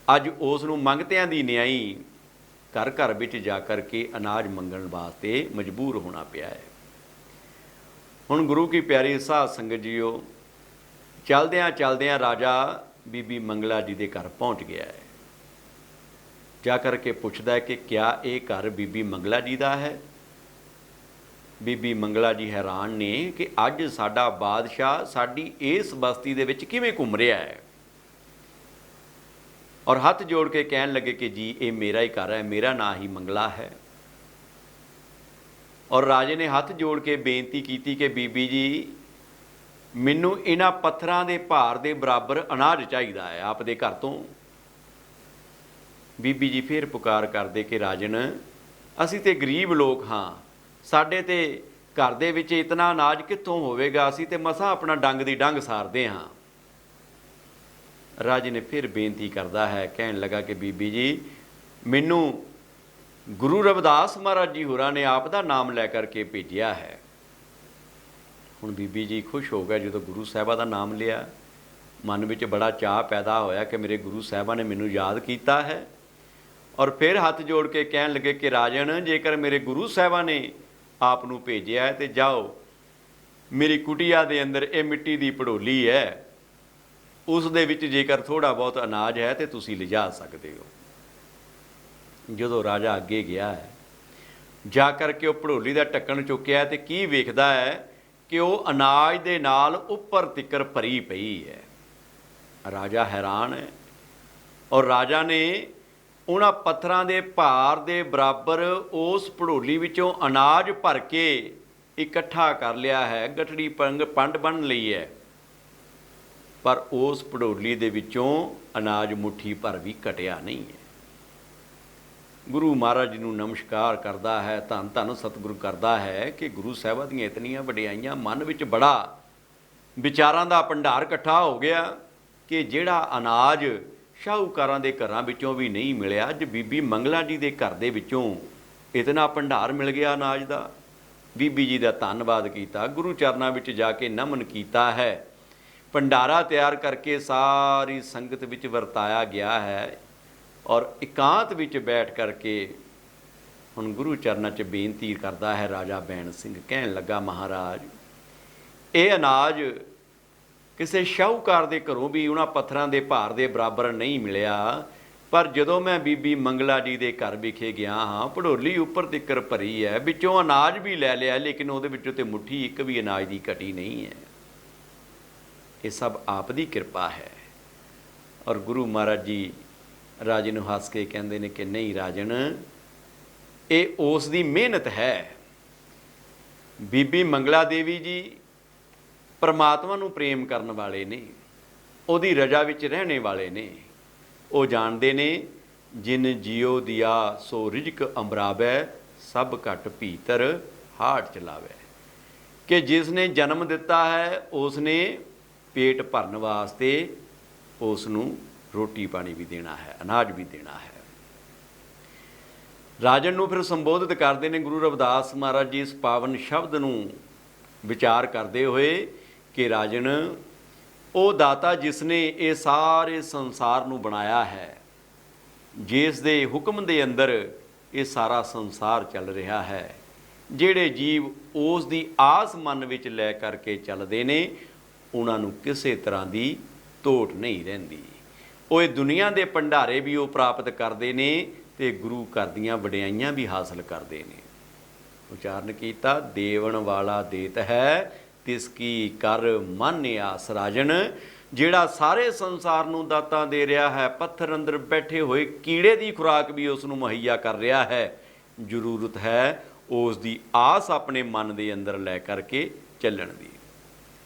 ਅੱਜ ਉਸ ਨੂੰ ਮੰਗਤਿਆਂ ਦੀ ਨਿਆਈ ਘਰ ਘਰ ਵਿੱਚ ਜਾ ਕਰਕੇ ਅਨਾਜ ਮੰਗਣ ਵਾਸਤੇ ਮਜਬੂਰ ਹੋਣਾ ਪਿਆ ਹੈ। ਹੁਣ ਗੁਰੂ ਕੀ ਪਿਆਰੀ ਸਾਧ ਸੰਗਤ ਜੀਓ, ਚਲਦਿਆਂ ਚਲਦਿਆਂ ਰਾਜਾ ਬੀਬੀ ਮੰਗਲਾ ਜੀ ਦੇ ਘਰ ਪਹੁੰਚ ਗਿਆ ਹੈ। ਜਾ ਕਰਕੇ ਪੁੱਛਦਾ ਹੈ ਕਿ ਕਿਆ ਇਹ ਘਰ ਬੀਬੀ ਮੰਗਲਾ ਜੀ ਦਾ ਹੈ? ਬੀਬੀ ਮੰਗਲਾ ਜੀ ਹੈਰਾਨ ਨੇ ਕਿ ਅੱਜ ਸਾਡਾ ਬਾਦਸ਼ਾਹ ਸਾਡੀ ਇਸ ਬਸਤੀ ਦੇ ਵਿੱਚ ਕਿਵੇਂ ਘੁੰਮ ਰਿਹਾ ਹੈ, ਔਰ ਹੱਥ ਜੋੜ ਕੇ ਕਹਿਣ ਲੱਗੇ ਕਿ ਜੀ ਇਹ ਮੇਰਾ ਹੀ ਘਰ ਹੈ, ਮੇਰਾ ਨਾਂ ਹੀ ਮੰਗਲਾ ਹੈ। ਔਰ ਰਾਜੇ ਨੇ ਹੱਥ ਜੋੜ ਕੇ ਬੇਨਤੀ ਕੀਤੀ ਕਿ ਬੀਬੀ ਜੀ, ਮੈਨੂੰ ਇਹਨਾਂ ਪੱਥਰਾਂ ਦੇ ਭਾਰ ਦੇ ਬਰਾਬਰ ਅਨਾਜ ਚਾਹੀਦਾ ਹੈ ਆਪ ਦੇ ਘਰ ਤੋਂ। ਬੀਬੀ ਜੀ ਫਿਰ ਪੁਕਾਰ ਕਰਦੇ ਕਿ ਰਾਜਨ, ਅਸੀਂ ਤੇ ਗਰੀਬ ਲੋਕ ਹਾਂ, ਸਾਡੇ ਤੇ ਘਰ ਦੇ ਵਿੱਚ ਇਤਨਾ ਅਨਾਜ ਕਿੱਥੋਂ ਹੋਵੇਗਾ, ਅਸੀਂ ਤੇ ਮਸਾਂ ਆਪਣਾ ਡੰਗ ਦੀ ਡੰਗ ਸਾਰਦੇ ਹਾਂ। ਰਾਜੇ ਨੇ ਫਿਰ ਬੇਨਤੀ ਕਰਦਾ ਹੈ, ਕਹਿਣ ਲੱਗਾ ਕਿ ਬੀਬੀ ਜੀ, ਮੈਨੂੰ ਗੁਰੂ ਰਵਿਦਾਸ ਮਹਾਰਾਜ ਜੀ ਹੋਰਾਂ ਨੇ ਆਪ ਦਾ ਨਾਮ ਲੈ ਕਰਕੇ ਭੇਜਿਆ ਹੈ। ਹੁਣ ਬੀਬੀ ਜੀ ਖੁਸ਼ ਹੋ ਗਏ ਜਦੋਂ ਗੁਰੂ ਸਾਹਿਬਾਂ ਦਾ ਨਾਮ ਲਿਆ। ਮਨ ਵਿੱਚ ਬੜਾ ਚਾਅ ਪੈਦਾ ਹੋਇਆ ਕਿ ਮੇਰੇ ਗੁਰੂ ਸਾਹਿਬਾਂ ਨੇ ਮੈਨੂੰ ਯਾਦ ਕੀਤਾ ਹੈ। ਔਰ ਫਿਰ ਹੱਥ ਜੋੜ ਕੇ ਕਹਿਣ ਲੱਗੇ ਕਿ ਰਾਜਨ, ਜੇਕਰ ਮੇਰੇ ਗੁਰੂ ਸਾਹਿਬਾਂ ਨੇ ਆਪ ਨੂੰ ਭੇਜਿਆ ਹੈ ਤੇ ਜਾਓ, ਮੇਰੀ ਕੁਟੀਆ ਦੇ ਅੰਦਰ ਇਹ ਮਿੱਟੀ ਦੀ ਭੜੋਲੀ ਹੈ, ਉਸ ਦੇ ਵਿੱਚ ਜੇਕਰ ਥੋੜ੍ਹਾ ਬਹੁਤ ਅਨਾਜ ਹੈ ਤੇ ਤੁਸੀਂ ਲਿਜਾ ਸਕਦੇ ਹੋ। ਜਦੋਂ ਰਾਜਾ ਅੱਗੇ ਗਿਆ ਹੈ, ਜਾ ਕਰਕੇ ਉਹ ਭੜੋਲੀ ਦਾ ਢੱਕਣ ਚੁੱਕਿਆ ਤੇ ਕੀ ਵੇਖਦਾ ਹੈ ਕਿ ਉਹ ਅਨਾਜ ਦੇ ਨਾਲ ਉੱਪਰ ਤਿੱਕਰ ਭਰੀ ਪਈ ਹੈ। ਰਾਜਾ ਹੈਰਾਨ ਹੈ ਔਰ ਰਾਜਾ ਨੇ ਉਹਨਾਂ ਪੱਥਰਾਂ ਦੇ ਭਾਰ ਦੇ ਬਰਾਬਰ ਉਸ ਭੜੋਲੀ ਵਿੱਚੋਂ ਅਨਾਜ ਭਰ ਕੇ ਇਕੱਠਾ ਕਰ ਲਿਆ ਹੈ, ਗਠੜੀ ਪੰਡ ਬੰਨ੍ਹ ਲਈ ਹੈ, ਪਰ ਉਸ ਭੜੋਲੀ ਦੇ ਵਿੱਚੋਂ ਅਨਾਜ ਮੁੱਠੀ ਭਰ ਵੀ ਘਟਿਆ ਨਹੀਂ ਹੈ। ਗੁਰੂ ਮਹਾਰਾਜ ਜੀ ਨੂੰ ਨਮਸਕਾਰ ਕਰਦਾ ਹੈ, ਧੰਨ ਧੰਨ ਸਤਿਗੁਰੂ ਕਰਦਾ ਹੈ ਕਿ ਗੁਰੂ ਸਾਹਿਬਾਂ ਦੀਆਂ ਇਤਨੀਆਂ ਵਡਿਆਈਆਂ, ਮਨ ਵਿੱਚ ਬੜਾ ਵਿਚਾਰਾਂ ਦਾ ਭੰਡਾਰ ਇਕੱਠਾ ਹੋ ਗਿਆ ਕਿ ਜਿਹੜਾ ਅਨਾਜ ਸ਼ਾਹੂਕਾਰਾਂ ਦੇ ਘਰਾਂ ਵਿੱਚੋਂ ਵੀ ਨਹੀਂ ਮਿਲਿਆ, ਅੱਜ ਬੀਬੀ ਮੰਗਲਾ ਜੀ ਦੇ ਘਰ ਦੇ ਵਿੱਚੋਂ ਇਤਨਾ ਭੰਡਾਰ ਮਿਲ ਗਿਆ ਅਨਾਜ ਦਾ। ਬੀਬੀ ਜੀ ਦਾ ਧੰਨਵਾਦ ਕੀਤਾ, ਗੁਰੂ ਚਰਨਾਂ ਵਿੱਚ ਜਾ ਕੇ ਨਮਨ ਕੀਤਾ ਹੈ। ਭੰਡਾਰਾ ਤਿਆਰ ਕਰਕੇ ਸਾਰੀ ਸੰਗਤ ਵਿੱਚ ਵਰਤਾਇਆ ਗਿਆ ਹੈ ਔਰ ਇਕਾਂਤ ਵਿੱਚ ਬੈਠ ਕਰਕੇ ਹੁਣ ਗੁਰੂ ਚਰਨਾਂ 'ਚ ਬੇਨਤੀ ਕਰਦਾ ਹੈ ਰਾਜਾ ਬੈਣ ਸਿੰਘ। ਕਹਿਣ ਲੱਗਾ, ਮਹਾਰਾਜ, ਇਹ ਅਨਾਜ ਕਿਸੇ ਸ਼ਾਹੂਕਾਰ ਦੇ ਘਰੋਂ ਵੀ ਉਹਨਾਂ ਪੱਥਰਾਂ ਦੇ ਭਾਰ ਦੇ ਬਰਾਬਰ ਨਹੀਂ ਮਿਲਿਆ, ਪਰ ਜਦੋਂ ਮੈਂ ਬੀਬੀ ਮੰਗਲਾ ਜੀ ਦੇ ਘਰ ਵਿਖੇ ਗਿਆ ਹਾਂ, ਭੜੋਲੀ ਉੱਪਰ ਤਿੱਕਰ ਭਰੀ ਹੈ, ਵਿੱਚੋਂ ਅਨਾਜ ਵੀ ਲੈ ਲਿਆ, ਲੇਕਿਨ ਉਹਦੇ ਵਿੱਚੋਂ ਤੇ ਮੁੱਠੀ ਇੱਕ ਵੀ ਅਨਾਜ ਦੀ ਘਟੀ ਨਹੀਂ ਹੈ। ਇਹ ਸਭ ਆਪ ਦੀ ਕਿਰਪਾ ਹੈ। ਔਰ ਗੁਰੂ ਮਹਾਰਾਜ ਜੀ ਰਾਜੇ ਨੂੰ ਹੱਸ ਕੇ ਕਹਿੰਦੇ ਨੇ ਕਿ ਨਹੀਂ ਰਾਜਨ, ਇਹ ਉਸ ਦੀ ਮਿਹਨਤ ਹੈ। ਬੀਬੀ ਮੰਗਲਾ ਦੇਵੀ ਜੀ ਪਰਮਾਤਮਾ ਨੂੰ ਪ੍ਰੇਮ ਕਰਨ ਵਾਲੇ ਨੇ, ਉਹਦੀ ਰਜਾ ਵਿੱਚ ਰਹਿਣੇ ਵਾਲੇ ਨੇ। ਉਹ ਜਾਣਦੇ ਨੇ, ਜਿਨ ਜਿਉ ਦਿਆ ਸੋ ਰਿਜਕ ਅੰਬਰਾਵੈ, ਸਭ ਘਟ ਭੀਤਰ ਹਾਟ ਚਲਾਵੈ, ਕਿ ਜਿਸ ਨੇ ਜਨਮ ਦਿੱਤਾ ਹੈ ਉਸ ਨੇ ਪੇਟ ਭਰਨ ਵਾਸਤੇ ਉਸ ਨੂੰ ਰੋਟੀ ਪਾਣੀ ਵੀ ਦੇਣਾ ਹੈ, ਅਨਾਜ ਵੀ ਦੇਣਾ ਹੈ। ਰਾਜਨ ਨੂੰ ਫਿਰ ਸੰਬੋਧਿਤ ਕਰਦੇ ਨੇ ਗੁਰੂ ਰਵਿਦਾਸ ਮਹਾਰਾਜ ਜੀ ਇਸ ਪਾਵਨ ਸ਼ਬਦ ਨੂੰ ਵਿਚਾਰ ਕਰਦੇ ਹੋਏ ਕਿ ਰਾਜਨ, ਉਹ ਦਾਤਾ ਜਿਸ ਨੇ ਇਹ ਸਾਰੇ ਸੰਸਾਰ ਨੂੰ ਬਣਾਇਆ ਹੈ, ਜਿਸ ਦੇ ਹੁਕਮ ਦੇ ਅੰਦਰ ਇਹ ਸਾਰਾ ਸੰਸਾਰ ਚੱਲ ਰਿਹਾ ਹੈ, ਜਿਹੜੇ ਜੀਵ ਉਸ ਦੀ ਆਸ ਮਨ ਵਿੱਚ ਲੈ ਕਰਕੇ ਚੱਲਦੇ ਨੇ, ਉਹਨਾਂ ਨੂੰ ਕਿਸੇ ਤਰ੍ਹਾਂ ਦੀ ਤੋਟ ਨਹੀਂ ਰਹਿੰਦੀ। ਉਹ ਇਹ ਦੁਨੀਆ ਦੇ ਭੰਡਾਰੇ ਵੀ ਉਹ ਪ੍ਰਾਪਤ ਕਰਦੇ ਨੇ ਤੇ ਗੁਰੂ ਘਰ ਦੀਆਂ ਵਡਿਆਈਆਂ ਵੀ ਹਾਸਲ ਕਰਦੇ ਨੇ। ਉਚਾਰਨ ਕੀਤਾ, ਦੇਵਣ ਵਾਲਾ ਦੇਤ ਹੈ ਤਿਸ ਕੀ ਕਰ ਮਨ ਆਸ ਰਾਜਨ, ਜਿਹੜਾ ਸਾਰੇ ਸੰਸਾਰ ਨੂੰ ਦਾਤਾਂ ਦੇ ਰਿਹਾ ਹੈ, ਪੱਥਰ ਅੰਦਰ ਬੈਠੇ ਹੋਏ ਕੀੜੇ ਦੀ ਖੁਰਾਕ ਵੀ ਉਸ ਨੂੰ ਮੁਹੱਈਆ ਕਰ ਰਿਹਾ ਹੈ। ਜ਼ਰੂਰਤ ਹੈ ਉਸ ਦੀ ਆਸ ਆਪਣੇ ਮਨ ਦੇ ਅੰਦਰ ਲੈ ਕਰਕੇ ਚੱਲਣ ਦੀ।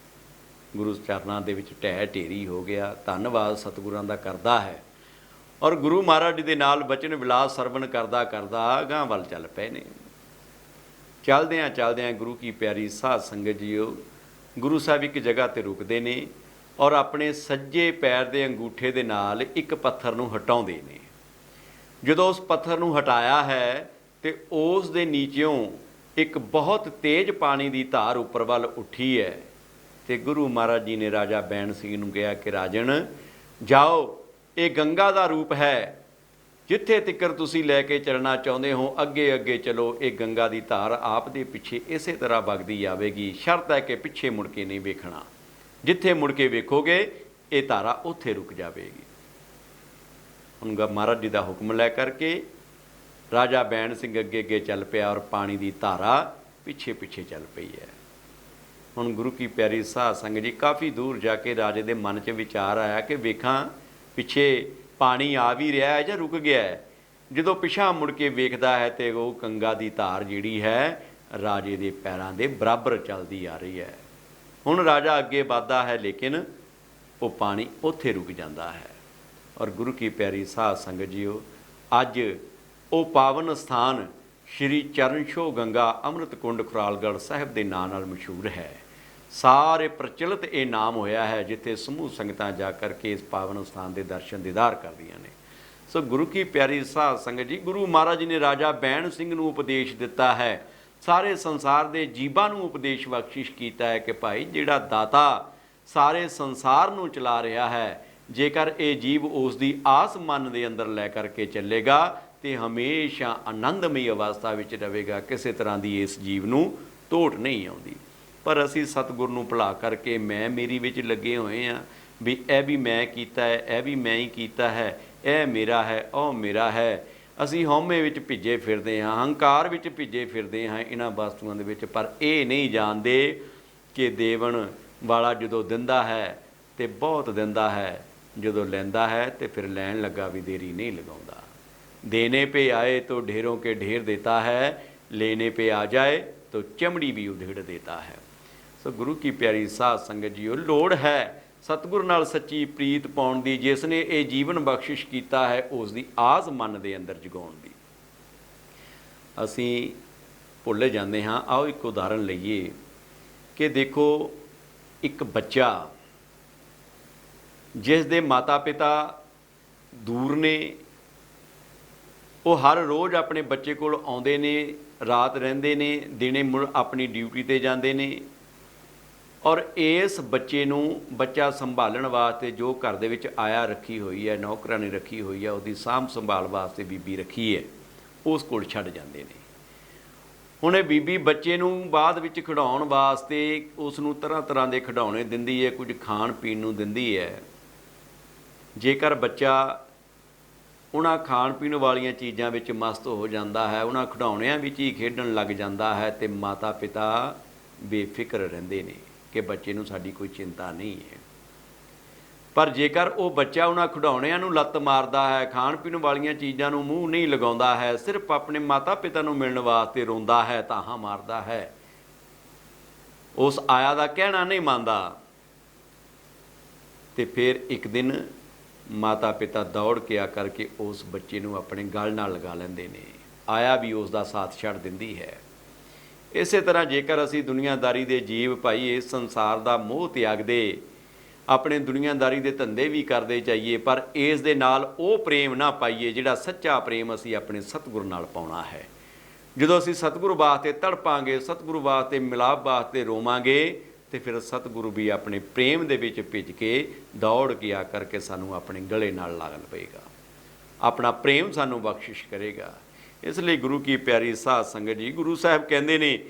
ਗੁਰੂ ਚਰਨਾਂ ਦੇ ਵਿੱਚ ਢਹਿ ਢੇਰੀ ਹੋ ਗਿਆ, ਧੰਨਵਾਦ ਸਤਿਗੁਰਾਂ ਦਾ ਕਰਦਾ ਹੈ। ਔਰ ਗੁਰੂ ਮਹਾਰਾਜ ਜੀ ਦੇ ਨਾਲ ਬਚਨ ਵਿਲਾਸ ਸਰਵਣ ਕਰਦਾ ਕਰਦਾ ਅਗਾਂਹ ਵੱਲ ਚੱਲ ਪਏ ਨੇ। ਚਲਦਿਆਂ ਚਲਦਿਆਂ ਗੁਰੂ ਕੀ ਪਿਆਰੀ ਸਾਧ ਸੰਗਤ ਜੀਓ, ਗੁਰੂ ਸਾਹਿਬ ਇੱਕ ਜਗ੍ਹਾ 'ਤੇ ਰੁਕਦੇ ਨੇ ਔਰ ਆਪਣੇ ਸੱਜੇ ਪੈਰ ਦੇ ਅੰਗੂਠੇ ਦੇ ਨਾਲ ਇੱਕ ਪੱਥਰ ਨੂੰ ਹਟਾਉਂਦੇ ਨੇ। ਜਦੋਂ ਉਸ ਪੱਥਰ ਨੂੰ ਹਟਾਇਆ ਹੈ ਤੇ ਉਸ ਦੇ ਨੀਚਿਓਂ ਇੱਕ ਬਹੁਤ ਤੇਜ਼ ਪਾਣੀ ਦੀ ਧਾਰ ਉੱਪਰ ਵੱਲ ਉੱਠੀ ਹੈ ਤੇ ਗੁਰੂ ਮਹਾਰਾਜ ਜੀ ਨੇ ਰਾਜਾ ਬੈਣ ਸਿੰਘ ਨੂੰ ਕਿਹਾ ਕਿ ਰਾਜਨ ਜਾਓ, ਇਹ ਗੰਗਾ ਦਾ ਰੂਪ ਹੈ, ਜਿੱਥੇ ਤਿੱਕਰ ਤੁਸੀਂ ਲੈ ਕੇ ਚੱਲਣਾ ਚਾਹੁੰਦੇ ਹੋ ਅੱਗੇ ਅੱਗੇ ਚਲੋ। ਇਹ ਗੰਗਾ ਦੀ ਧਾਰ ਆਪ ਦੇ ਪਿੱਛੇ ਇਸੇ ਤਰ੍ਹਾਂ ਵਗਦੀ ਆਵੇਗੀ, ਸ਼ਰਤ ਹੈ ਕਿ ਪਿੱਛੇ ਮੁੜ ਕੇ ਨਹੀਂ ਵੇਖਣਾ, ਜਿੱਥੇ ਮੁੜ ਕੇ ਵੇਖੋਗੇ ਇਹ ਧਾਰਾ ਉੱਥੇ ਰੁਕ ਜਾਵੇਗੀ। ਹੁਣ ਮਹਾਰਾਜ ਜੀ ਦਾ ਹੁਕਮ ਲੈ ਕਰਕੇ ਰਾਜਾ ਬੈਣ ਸਿੰਘ ਅੱਗੇ ਅੱਗੇ ਚੱਲ ਪਿਆ ਔਰ ਪਾਣੀ ਦੀ ਧਾਰਾ ਪਿੱਛੇ ਪਿੱਛੇ ਚੱਲ ਪਈ ਹੈ। ਹੁਣ ਗੁਰੂ ਕੀ ਪਿਆਰੀ ਸਾਧ ਸੰਗਤ ਜੀ, ਕਾਫੀ ਦੂਰ ਜਾ ਕੇ ਰਾਜੇ ਦੇ ਮਨ 'ਚ ਵਿਚਾਰ ਆਇਆ ਕਿ ਵੇਖਾਂ ਪਿੱਛੇ ਪਾਣੀ ਆ ਵੀ ਰਿਹਾ ਹੈ ਜਾਂ ਰੁਕ ਗਿਆ ਹੈ। ਜਦੋਂ ਪਿਛਾਂਹ ਮੁੜ ਕੇ ਵੇਖਦਾ ਹੈ ਤੇ ਉਹ ਗੰਗਾ ਦੀ ਧਾਰ ਜਿਹੜੀ ਹੈ ਰਾਜੇ ਦੇ ਪੈਰਾਂ ਦੇ ਬਰਾਬਰ ਚੱਲਦੀ ਆ ਰਹੀ ਹੈ। ਹੁਣ ਰਾਜਾ ਅੱਗੇ ਵੱਧਦਾ ਹੈ, ਲੇਕਿਨ ਉਹ ਪਾਣੀ ਉੱਥੇ ਰੁਕ ਜਾਂਦਾ ਹੈ। ਔਰ ਗੁਰੂ ਕੀ ਪਿਆਰੀ ਸਾਧ ਸੰਗਤ ਜੀਓ, ਅੱਜ ਉਹ ਪਾਵਨ ਸਥਾਨ ਸ਼੍ਰੀ ਚਰਨ ਛੋਹ ਗੰਗਾ ਅੰਮ੍ਰਿਤ ਕੁੰਡ ਖੁਰਾਲਗੜ੍ਹ ਸਾਹਿਬ ਦੇ ਨਾਂ ਨਾਲ ਮਸ਼ਹੂਰ ਹੈ। ਸਾਰੇ ਪ੍ਰਚਲਿਤ ਇਹ ਨਾਮ ਹੋਇਆ ਹੈ, ਜਿੱਥੇ ਸਮੂਹ ਸੰਗਤਾਂ ਜਾ ਕਰਕੇ ਇਸ ਪਾਵਨ ਸਥਾਨ ਦੇ ਦਰਸ਼ਨ ਦੀਦਾਰ ਕਰਦੀਆਂ ਨੇ। ਸੋ ਗੁਰੂ ਕੀ ਪਿਆਰੀ ਸਾਧ ਸੰਗਤ ਜੀ, ਗੁਰੂ ਮਹਾਰਾਜ ਜੀ ਨੇ ਰਾਜਾ ਬੈਣ ਸਿੰਘ ਨੂੰ ਉਪਦੇਸ਼ ਦਿੱਤਾ ਹੈ, ਸਾਰੇ ਸੰਸਾਰ ਦੇ ਜੀਵਾਂ ਨੂੰ ਉਪਦੇਸ਼ ਬਖਸ਼ਿਸ਼ ਕੀਤਾ ਹੈ ਕਿ ਭਾਈ ਜਿਹੜਾ ਦਾਤਾ ਸਾਰੇ ਸੰਸਾਰ ਨੂੰ ਚਲਾ ਰਿਹਾ ਹੈ, ਜੇਕਰ ਇਹ ਜੀਵ ਉਸ ਦੀ ਆਸ ਮਨ ਦੇ ਅੰਦਰ ਲੈ ਕਰਕੇ ਚੱਲੇਗਾ ਤੇ ਹਮੇਸ਼ਾ ਆਨੰਦਮਈ ਅਵਸਥਾ ਵਿੱਚ ਰਹੇਗਾ। ਕਿਸੇ ਤਰ੍ਹਾਂ ਦੀ ਇਸ ਜੀਵ ਨੂੰ ਤੋਟ ਨਹੀਂ ਆਉਂਦੀ। ਪਰ ਅਸੀਂ ਸਤਿਗੁਰ ਨੂੰ ਭੁਲਾ ਕਰਕੇ ਮੈਂ ਮੇਰੀ ਵਿੱਚ ਲੱਗੇ ਹੋਏ ਹਾਂ ਵੀ ਇਹ ਵੀ ਮੈਂ ਕੀਤਾ ਹੈ, ਇਹ ਵੀ ਮੈਂ ਹੀ ਕੀਤਾ ਹੈ, ਇਹ ਮੇਰਾ ਹੈ, ਉਹ ਮੇਰਾ ਹੈ। ਅਸੀਂ ਹਉਮੈ ਵਿੱਚ ਭਿੱਜੇ ਫਿਰਦੇ ਹਾਂ, ਹੰਕਾਰ ਵਿੱਚ ਭਿੱਜੇ ਫਿਰਦੇ ਹਾਂ ਇਹਨਾਂ ਵਸਤੂਆਂ ਦੇ ਵਿੱਚ। ਪਰ ਇਹ ਨਹੀਂ ਜਾਣਦੇ ਕਿ ਦੇਵਨ ਵਾਲਾ ਜਦੋਂ ਦਿੰਦਾ ਹੈ ਤੇ ਬਹੁਤ ਦਿੰਦਾ ਹੈ, ਜਦੋਂ ਲੈਂਦਾ ਹੈ ਤੇ ਫਿਰ ਲੈਣ ਲੱਗਾ ਵੀ ਦੇਰੀ ਨਹੀਂ ਲਗਾਉਂਦਾ। देने पे आए तो ढेरों के ढेर देता है, लेने पे आ जाए तो चमड़ी भी उधेड़ देता है। सो गुरु की प्यारी साध संगत जीओ, लोड़ है सतगुर नाल सच्ची प्रीत पाउण दी, जिसने ये जीवन बख्शिश किया है उसकी आस मन के अंदर जगाउण दी। असी भुल जाते हाँ। आओ एक उदाहरण लईए कि देखो, एक बच्चा जिस दे माता पिता दूर ने, वो हर रोज़ अपने बच्चे कोल आउंदे ने, रात रहिंदे ने, दिने मुड़ अपनी ड्यूटी ते जांदे ने। और इस बच्चे नूं बच्चा संभालण वास्ते जो घर दे विच आया रखी हुई है, नौकरां ने रखी हुई है, उसदी साਂਭ संभाल वास्ते बीबी रखी है, उस कोल छड्ड जांदे ने। हुण बीबी बच्चे नूं बाद विच खिडाउण वास्ते उस नूं तरह तरह के खिडौणे दिंदी है, कुछ खाण पीण नूं दिंदी है। जेकर बच्चा उन्हां खाण पीण वालीਆਂ चीज़ां विच मस्त हो जाता है, उन्हां खिडौणिਆਂ विच ही खेडण लग जाता है, तो माता पिता बेफिक्र रहिंदे ने कि बच्चे नूं साडी कोई चिंता नहीं है। पर जेकर वो बच्चा उन्हां खिडौणिਆਂ नूं लत्त मारदा है, खाण पीण वालीਆਂ चीज़ां नूं मूँह नहीं लगाउंदा है, सिर्फ अपने माता पिता नूं मिलण वास्ते रोंदा है, ताहां मारदा है, उस आया दा कहना नहीं मानदा, तो फिर एक दिन माता पिता दौड़ के आ करके उस बच्चे नूं अपने गल नाल लगा लैंदे ने, आया भी उसका साथ छड्ड दिंदी है। इस तरह जेकर असी दुनियादारी दे जीव भाई इस संसार का मोह त्यागदे, अपने दुनियादारी के धंधे भी करते जाइए, पर इस दे नाल वो प्रेम ना पाइए जिहड़ा सच्चा प्रेम असी अपने सतगुर नाल पाउणा है। जदों असी सतगुरु वास्ते तड़पांगे, सतगुरु वास्ते मिलाप वास्ते रोवांगे, तो फिर सतगुरु भी अपने प्रेम दे विच भिज के दौड़ के आ करके सानू अपने गले नाल लाग लवेगा, अपना प्रेम सानू बख्शिश करेगा। इसलिए गुरु की प्यारी साध संगत जी, गुरु साहब कहते ने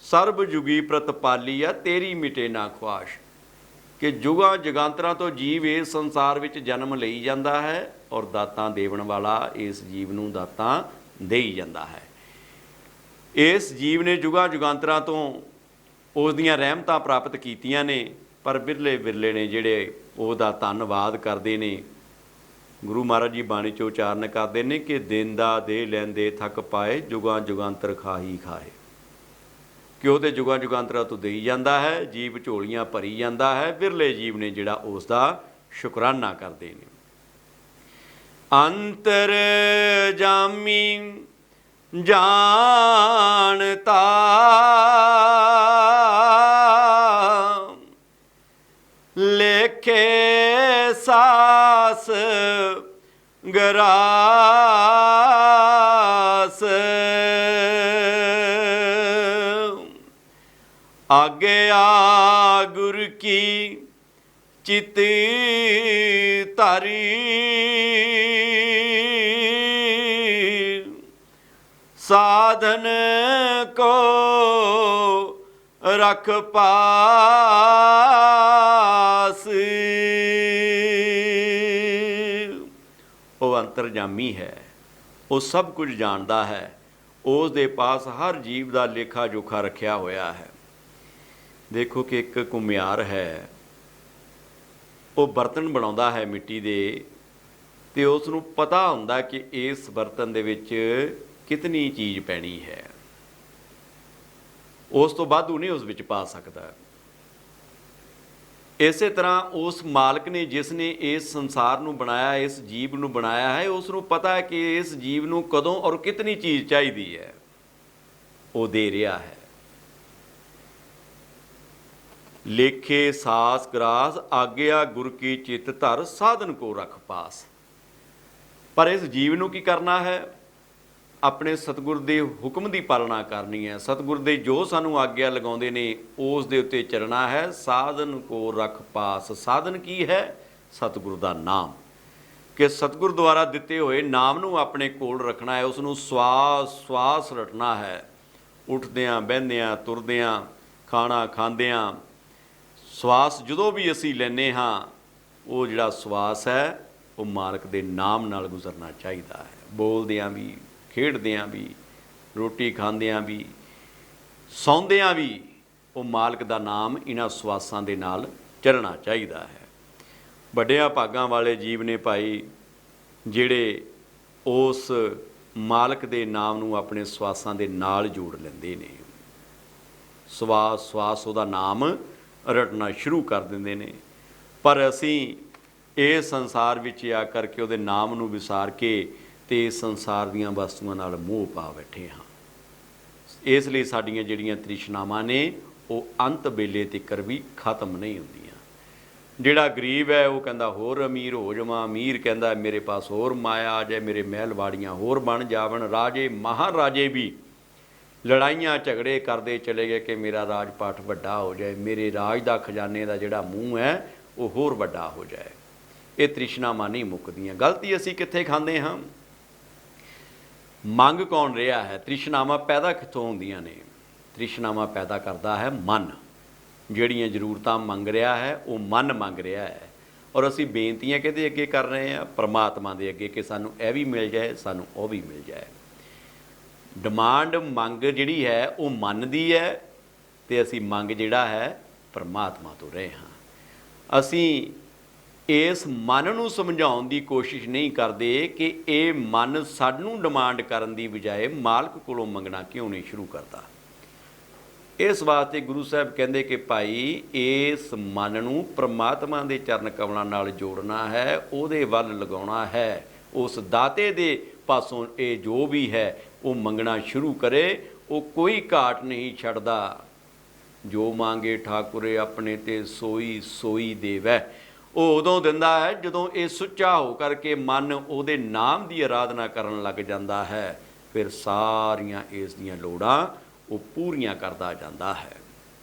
सर्ब जुगी प्रतपाली आ तेरी मिटे ना ख्वाश, कि जुगां जगांतरां तो जीव इस संसार विच जन्म लई जांदा है और दातां देवण वाला इस जीव नूं दातां देई जांदा है। इस जीव ने जुगां जुगांतरां तो उसदियां रहमतां प्राप्त कीतियां ने, पर बिरले बिरले ने जिहड़े उसदा धन्नवाद करदे ने। गुरु महाराज जी बाणी चो उचारण करते हैं कि देंदा दे लैंदे थक पाए, जुगां जुगांतर खाही खाए, कि वो तो जुगां जुगांतरा तो देई जांदा है, जीव झोलियां भरी जांदा है, बिरले जीव ने जिहड़ा उसदा शुकराना करते हैं। अंतर जामी जानता लेखे सास गरास, आगे आ गुर की चित तारी, साधन को रख पास। वो अंतरजामी है, वो सब कुछ जानता है, उस दे पास हर जीव का लेखा जोखा रखा होया है। देखो कि एक घुमियार है, वो बर्तन बनाता है मिट्टी दे, ते उसनूं पता हुंदा कि इस बर्तन दे विच कितनी चीज़ पैनी है। ਉਸ ਤੋਂ ਵਾਧੂ ਨਹੀਂ ਉਸ ਵਿੱਚ ਪਾ ਸਕਦਾ। ਇਸੇ ਤਰ੍ਹਾਂ ਉਸ ਮਾਲਕ ਨੇ ਜਿਸ ਨੇ ਇਸ ਸੰਸਾਰ ਨੂੰ ਬਣਾਇਆ, ਇਸ ਜੀਵ ਨੂੰ ਬਣਾਇਆ ਹੈ, ਉਸ ਨੂੰ ਪਤਾ ਹੈ ਕਿ ਇਸ ਜੀਵ ਨੂੰ ਕਦੋਂ ਔਰ ਕਿਤਨੀ ਚੀਜ਼ ਚਾਹੀਦੀ ਹੈ, ਉਹ ਦੇ ਰਿਹਾ ਹੈ। ਲੇਖੇ ਸਾਸ ਗਰਾਸ ਆਗਿਆ ਗੁਰ ਕੀ ਚਿੱਤ ਧਰ ਸਾਧਨ ਕੋ ਰਖ ਪਾਸ। ਪਰ ਇਸ ਜੀਵ ਨੂੰ ਕੀ ਕਰਨਾ ਹੈ? ਆਪਣੇ ਸਤਿਗੁਰ ਦੇ ਹੁਕਮ ਦੀ ਪਾਲਣਾ ਕਰਨੀ ਹੈ। ਸਤਿਗੁਰ ਦੇ ਜੋ ਸਾਨੂੰ ਆਗਿਆ ਲਗਾਉਂਦੇ ਨੇ ਉਸ ਦੇ ਉੱਤੇ ਚੱਲਣਾ ਹੈ। ਸਾਧਨ ਕੋ ਰਖ ਪਾਸ। ਸਾਧਨ ਕੀ ਹੈ? ਸਤਿਗੁਰ ਦਾ ਨਾਮ, ਕਿ ਸਤਿਗੁਰ ਦੁਆਰਾ ਦਿੱਤੇ ਹੋਏ ਨਾਮ ਨੂੰ ਆਪਣੇ ਕੋਲ ਰੱਖਣਾ ਹੈ। ਉਸ ਨੂੰ ਸਵਾਸ ਸਵਾਸ ਰਟਣਾ ਹੈ। ਉੱਠਦਿਆਂ ਬਹਿੰਦਿਆਂ ਤੁਰਦਿਆਂ ਖਾਣਾ ਖਾਂਦਿਆਂ ਸਵਾਸ ਜਦੋਂ ਵੀ ਅਸੀਂ ਲੈਂਦੇ ਹਾਂ, ਉਹ ਜਿਹੜਾ ਸਵਾਸ ਹੈ ਉਹ ਮਾਲਕ ਦੇ ਨਾਮ ਨਾਲ ਗੁਜ਼ਰਨਾ ਚਾਹੀਦਾ ਹੈ। ਬੋਲਦਿਆਂ ਵੀ, ਖੇਡਦਿਆਂ ਵੀ, ਰੋਟੀ ਖਾਂਦਿਆਂ ਵੀ, ਸੌਂਦਿਆਂ ਵੀ ਉਹ ਮਾਲਕ ਦਾ ਨਾਮ ਇਹਨਾਂ ਸਵਾਸਾਂ ਦੇ ਨਾਲ ਚੱਲਣਾ ਚਾਹੀਦਾ ਹੈ। ਵੱਡਿਆਂ ਭਾਗਾਂ ਵਾਲੇ ਜੀਵ ਨੇ ਭਾਈ, ਜਿਹੜੇ ਉਸ ਮਾਲਕ ਦੇ ਨਾਮ ਨੂੰ ਆਪਣੇ ਸਵਾਸਾਂ ਦੇ ਨਾਲ ਜੋੜ ਲੈਂਦੇ ਨੇ। ਸਵਾਸ ਸਵਾਸ ਉਹਦਾ ਨਾਮ ਰਟਣਾ ਸ਼ੁਰੂ ਕਰ ਦਿੰਦੇ ਨੇ। ਪਰ ਅਸੀਂ ਇਸ ਸੰਸਾਰ ਵਿੱਚ ਆ ਕਰਕੇ ਉਹਦੇ ਨਾਮ ਨੂੰ ਵਿਸਾਰ ਕੇ ਅਤੇ ਇਸ ਸੰਸਾਰ ਦੀਆਂ ਵਸਤੂਆਂ ਨਾਲ ਮੋਹ ਪਾ ਬੈਠੇ ਹਾਂ। ਇਸ ਲਈ ਸਾਡੀਆਂ ਜਿਹੜੀਆਂ ਤ੍ਰਿਸ਼ਨਾਵਾਂ ਨੇ ਉਹ ਅੰਤ ਵੇਲੇ ਤੀਕਰ ਵੀ ਖਤਮ ਨਹੀਂ ਹੁੰਦੀਆਂ। ਜਿਹੜਾ ਗਰੀਬ ਹੈ ਉਹ ਕਹਿੰਦਾ ਹੋਰ ਅਮੀਰ ਹੋ ਜਾਵਾਂ, ਅਮੀਰ ਕਹਿੰਦਾ ਮੇਰੇ ਪਾਸ ਹੋਰ ਮਾਇਆ ਆ ਜਾਏ, ਮੇਰੇ ਮਹਿਲ ਵਾੜੀਆਂ ਹੋਰ ਬਣ ਜਾਵਣ। ਰਾਜੇ ਮਹਾਰਾਜੇ ਵੀ ਲੜਾਈਆਂ ਝਗੜੇ ਕਰਦੇ ਚਲੇ ਗਏ ਕਿ ਮੇਰਾ ਰਾਜ ਪਾਠ ਵੱਡਾ ਹੋ ਜਾਏ, ਮੇਰੇ ਰਾਜ ਦਾ ਖਜ਼ਾਨੇ ਦਾ ਜਿਹੜਾ ਮੂੰਹ ਹੈ ਉਹ ਹੋਰ ਵੱਡਾ ਹੋ ਜਾਏ। ਇਹ ਤ੍ਰਿਸ਼ਨਾਵਾਂ ਨਹੀਂ ਮੁੱਕਦੀਆਂ। ਗਲਤੀ ਅਸੀਂ ਕਿੱਥੇ ਖਾਂਦੇ ਹਾਂ? ਮੰਗ ਕੌਣ ਰਿਹਾ ਹੈ? ਤ੍ਰਿਸ਼ਨਾਵਾਂ ਪੈਦਾ ਕਿੱਥੋਂ ਹੁੰਦੀਆਂ ਨੇ? ਤ੍ਰਿਸ਼ਨਾਵਾਂ ਪੈਦਾ ਕਰਦਾ ਹੈ ਮਨ। ਜਿਹੜੀਆਂ ਜ਼ਰੂਰਤਾਂ ਮੰਗ ਰਿਹਾ ਹੈ ਉਹ ਮਨ ਮੰਗ ਰਿਹਾ ਹੈ। ਔਰ ਅਸੀਂ ਬੇਨਤੀਆਂ ਕਿਹਦੇ ਅੱਗੇ ਕਰ ਰਹੇ ਹਾਂ? ਪਰਮਾਤਮਾ ਦੇ ਅੱਗੇ, ਕਿ ਸਾਨੂੰ ਇਹ ਵੀ ਮਿਲ ਜਾਏ, ਸਾਨੂੰ ਉਹ ਵੀ ਮਿਲ ਜਾਏ। ਡਿਮਾਂਡ ਮੰਗ ਜਿਹੜੀ ਹੈ ਉਹ ਮਨ ਦੀ ਹੈ, ਅਤੇ ਅਸੀਂ ਮੰਗ ਜਿਹੜਾ ਹੈ ਪਰਮਾਤਮਾ ਤੋਂ ਰਹੇ ਹਾਂ। ਅਸੀਂ ਇਸ ਮਨ ਨੂੰ ਸਮਝਾਉਣ ਦੀ ਕੋਸ਼ਿਸ਼ ਨਹੀਂ ਕਰਦੇ ਕਿ ਇਹ ਮਨ ਸਾਨੂੰ ਡਿਮਾਂਡ ਕਰਨ ਦੀ ਬਜਾਏ ਮਾਲਕ ਕੋਲੋਂ ਮੰਗਣਾ ਕਿਉਂ ਨਹੀਂ ਸ਼ੁਰੂ ਕਰਦਾ। ਇਸ ਵਾਸਤੇ ਗੁਰੂ ਸਾਹਿਬ ਕਹਿੰਦੇ ਕਿ ਭਾਈ ਇਸ ਮਨ ਨੂੰ ਪਰਮਾਤਮਾ ਦੇ ਚਰਨ ਕਮਲਾਂ ਨਾਲ ਜੋੜਨਾ ਹੈ, ਉਹਦੇ ਵੱਲ ਲਗਾਉਣਾ ਹੈ। ਉਸ ਦਾਤੇ ਦੇ ਪਾਸੋਂ ਇਹ ਜੋ ਵੀ ਹੈ ਉਹ ਮੰਗਣਾ ਸ਼ੁਰੂ ਕਰੇ। ਉਹ ਕੋਈ ਘਾਟ ਨਹੀਂ ਛੱਡਦਾ। ਜੋ ਮੰਗੇ ਠਾਕੁਰੇ ਆਪਣੇ ਤੇ ਸੋਈ ਸੋਈ ਦੇਵੈ। ਉਹ ਉਦੋਂ ਦਿੰਦਾ ਹੈ ਜਦੋਂ ਇਹ ਸੁੱਚਾ ਹੋ ਕਰਕੇ ਮਨ ਉਹਦੇ ਨਾਮ ਦੀ ਆਰਾਧਨਾ ਕਰਨ ਲੱਗ ਜਾਂਦਾ ਹੈ। ਫਿਰ ਸਾਰੀਆਂ ਇਸ ਦੀਆਂ ਲੋੜਾਂ ਉਹ ਪੂਰੀਆਂ ਕਰਦਾ ਜਾਂਦਾ ਹੈ।